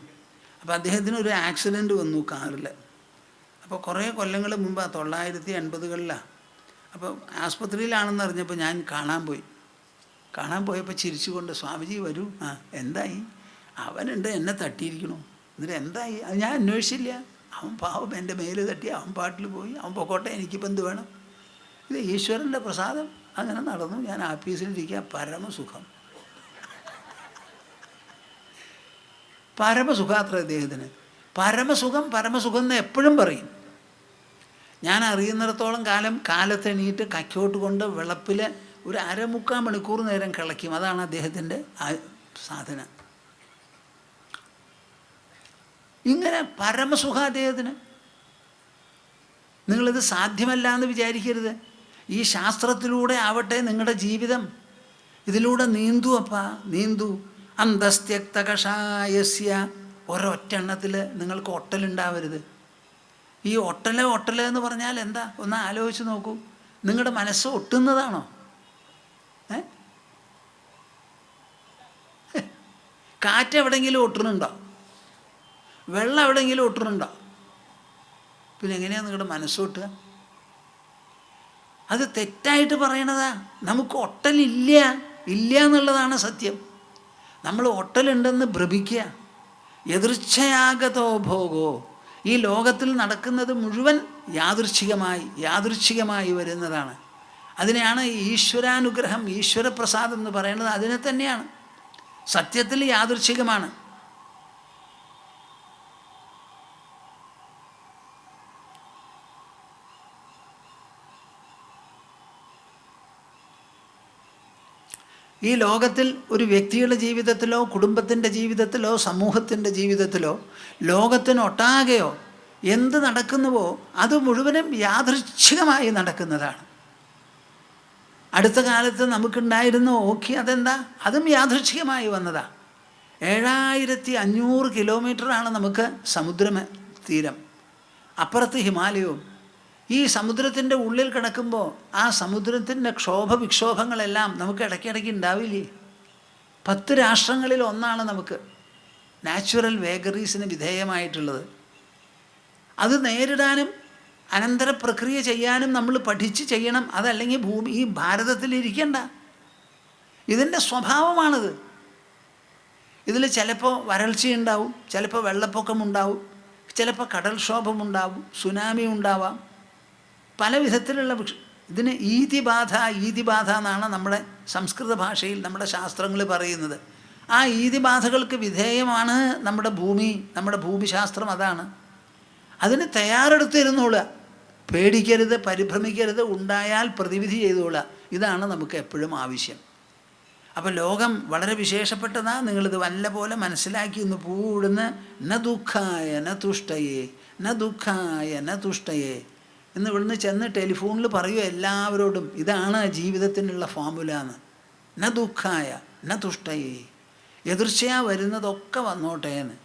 അപ്പോൾ അദ്ദേഹത്തിന് ഒരു ആക്സിഡൻറ്റ് വന്നു കാറിൽ. അപ്പോൾ കുറേ കൊല്ലങ്ങൾ മുമ്പ് 1980കളിലാണ്. അപ്പോൾ ആസ്പത്രിയിലാണെന്ന് അറിഞ്ഞപ്പോൾ ഞാൻ കാണാൻ പോയപ്പോൾ ചിരിച്ചുകൊണ്ട്, സ്വാമിജി വരൂ, എന്തായി? അവനുണ്ട് എന്നെ തട്ടിയിരിക്കണു. എന്നിട്ട് എന്തായി? അത് ഞാൻ അന്വേഷിച്ചില്ല. അവൻ പാവം എൻ്റെ മേല് തട്ടി, അവൻ പാട്ടിൽ പോയി, അവൻ പൊക്കോട്ടെ, എനിക്കിപ്പോൾ എന്ത് വേണം? ഇത് ഈശ്വരൻ്റെ പ്രസാദം. അങ്ങനെ നടന്നു. ഞാൻ ആഫീസിലിരിക്കുക, പരമസുഖാത്ര അദ്ദേഹത്തിന്. പരമസുഖം എന്ന് എപ്പോഴും പറയും. ഞാൻ അറിയുന്നിടത്തോളം കാലം കാലത്തെണീറ്റ് കക്കോട്ട് കൊണ്ട് വിളപ്പിൽ ഒരു 3/4 മണിക്കൂർ നേരം കിളയ്ക്കും. അതാണ് അദ്ദേഹത്തിൻ്റെ സാധന. ഇങ്ങനെ പരമസുഖ അദ്ദേഹത്തിന്. നിങ്ങളിത് സാധ്യമല്ല എന്ന് വിചാരിക്കരുത്. ഈ ശാസ്ത്രത്തിലൂടെ ആവട്ടെ നിങ്ങളുടെ ജീവിതം. ഇതിലൂടെ നീന്തു. അന്തസ്ത്യക്തകഷായസ്യ. ഒരൊറ്റെണ്ണത്തിൽ നിങ്ങൾക്ക് ഒട്ടലുണ്ടാവരുത്. ഈ ഒട്ടല എന്ന് പറഞ്ഞാൽ എന്താ? ഒന്ന് ആലോചിച്ച് നോക്കൂ. നിങ്ങളുടെ മനസ്സ് ഒട്ടുന്നതാണോ? കാറ്റ് എവിടെയെങ്കിലും ഒട്ടുന്നുണ്ടോ? വെള്ളം എവിടെയെങ്കിലും ഒട്ടുന്നുണ്ടോ? പിന്നെ എങ്ങനെയാണ് നിങ്ങളുടെ മനസ്സൊട്ടുക? അത് തെറ്റായിട്ട് പറയണതാ. നമുക്ക് ഒട്ടലില്ല എന്നുള്ളതാണ് സത്യം. നമ്മൾ ഒട്ടലുണ്ടെന്ന് ഭ്രമിക്കുക. യദൃച്ഛയാഗതോ ഭോഗോ. ഈ ലോകത്തിൽ നടക്കുന്നത് മുഴുവൻ യാദൃച്ഛികമായി വരുന്നതാണ്. അതിനെയാണ് ഈശ്വരാനുഗ്രഹം, ഈശ്വരപ്രസാദം എന്ന് പറയുന്നത്. അതിനെ തന്നെയാണ്. സത്യത്തിൽ യാദൃച്ഛികമാണ്. ഈ ലോകത്തിൽ ഒരു വ്യക്തിയുടെ ജീവിതത്തിലോ കുടുംബത്തിൻ്റെ ജീവിതത്തിലോ സമൂഹത്തിൻ്റെ ജീവിതത്തിലോ ലോകത്തിനൊട്ടാകെയോ എന്ത് നടക്കുന്നുവോ അത് മുഴുവനും യാദൃച്ഛികമായി നടക്കുന്നതാണ്. അടുത്ത കാലത്ത് നമുക്കുണ്ടായിരുന്ന ഓഖി അതെന്താ? അതും യാദൃച്ഛികമായി വന്നതാണ്. 7500 കിലോമീറ്ററാണ് നമുക്ക് തീരം. അപ്പുറത്ത് ഹിമാലയവും. ഈ സമുദ്രത്തിൻ്റെ ഉള്ളിൽ കിടക്കുമ്പോൾ ആ സമുദ്രത്തിൻ്റെ വിക്ഷോഭങ്ങളെല്ലാം നമുക്ക് ഇടയ്ക്കിടയ്ക്ക് ഉണ്ടാവില്ലേ? 10 രാഷ്ട്രങ്ങളിൽ ഒന്നാണ് നമുക്ക് നാച്ചുറൽ വേഗറീസിന് വിധേയമായിട്ടുള്ളത്. അത് നേരിടാനും അനന്തര പ്രക്രിയ ചെയ്യാനും നമ്മൾ പഠിച്ച് ചെയ്യണം. അതല്ലെങ്കിൽ ഈ ഭാരതത്തിലിരിക്കണ്ട. ഇതിൻ്റെ സ്വഭാവമാണിത്. ഇതിൽ ചിലപ്പോൾ വരൾച്ചയുണ്ടാവും, ചിലപ്പോൾ വെള്ളപ്പൊക്കമുണ്ടാവും, ചിലപ്പോൾ കടൽക്ഷോഭമുണ്ടാവും, സുനാമി ഉണ്ടാവാം, പല വിധത്തിലുള്ള ഇതിന് ഈതിബാധ എന്നാണ് നമ്മുടെ സംസ്കൃത ഭാഷയിൽ നമ്മുടെ ശാസ്ത്രങ്ങൾ പറയുന്നത്. ആ ഈതിബാധകൾക്ക് വിധേയമാണ് നമ്മുടെ ഭൂമിശാസ്ത്രം. അതാണ്. അതിന് തയ്യാറെടുത്തിരുന്നോളുക. പേടിക്കരുത്, പരിഭ്രമിക്കരുത്, ഉണ്ടായാൽ പ്രതിവിധി ചെയ്തോളുക. ഇതാണ് നമുക്ക് എപ്പോഴും ആവശ്യം. അപ്പോൾ ലോകം വളരെ വിശേഷപ്പെട്ടതാണ്. നിങ്ങളിത് വല്ല പോലെ മനസ്സിലാക്കി ഒന്ന് പൂടുന്ന ന ദുഃഖായ ന തുഷ്ടയേ ന ദുഃഖായ ന തുഷ്ടയേ എന്ന് ഇവിടുന്ന് ചെന്ന് ടെലിഫോണിൽ പറയുക എല്ലാവരോടും. ഇതാണ് ജീവിതത്തിനുള്ള ഫോർമുല എന്ന്. ന ദുഃഖായ ന തുഷ്ടയേ. എതിർച്ചയാ വരുന്നതൊക്കെ വന്നോട്ടെ എന്ന്.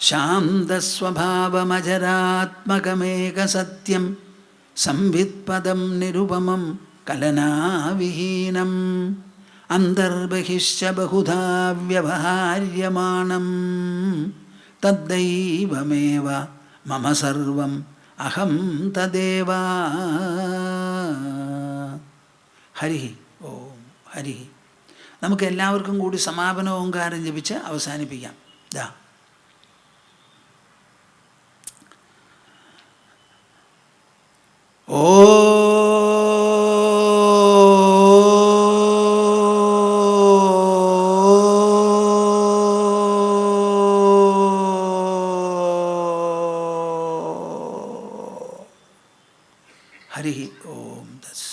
ശാന്തസ്വഭാവമജരാത്മകമേകസത്യം സംവിത്പദം നിരുപമം കലനാവിഹീനം അന്തർബഹിശ്ച ബഹുധാ വ്യവഹാര്യമാണം തദ്ദൈവമേവ മമ സർവം അഹം തദേവ. ഹരി ഓം ഹരി. നമുക്ക് എല്ലാവർക്കും കൂടി സമാപന ഓങ്കാരം ജപിച്ച് അവസാനിപ്പിക്കാം. ദാ ഓ ഹരി ഓം തസ്.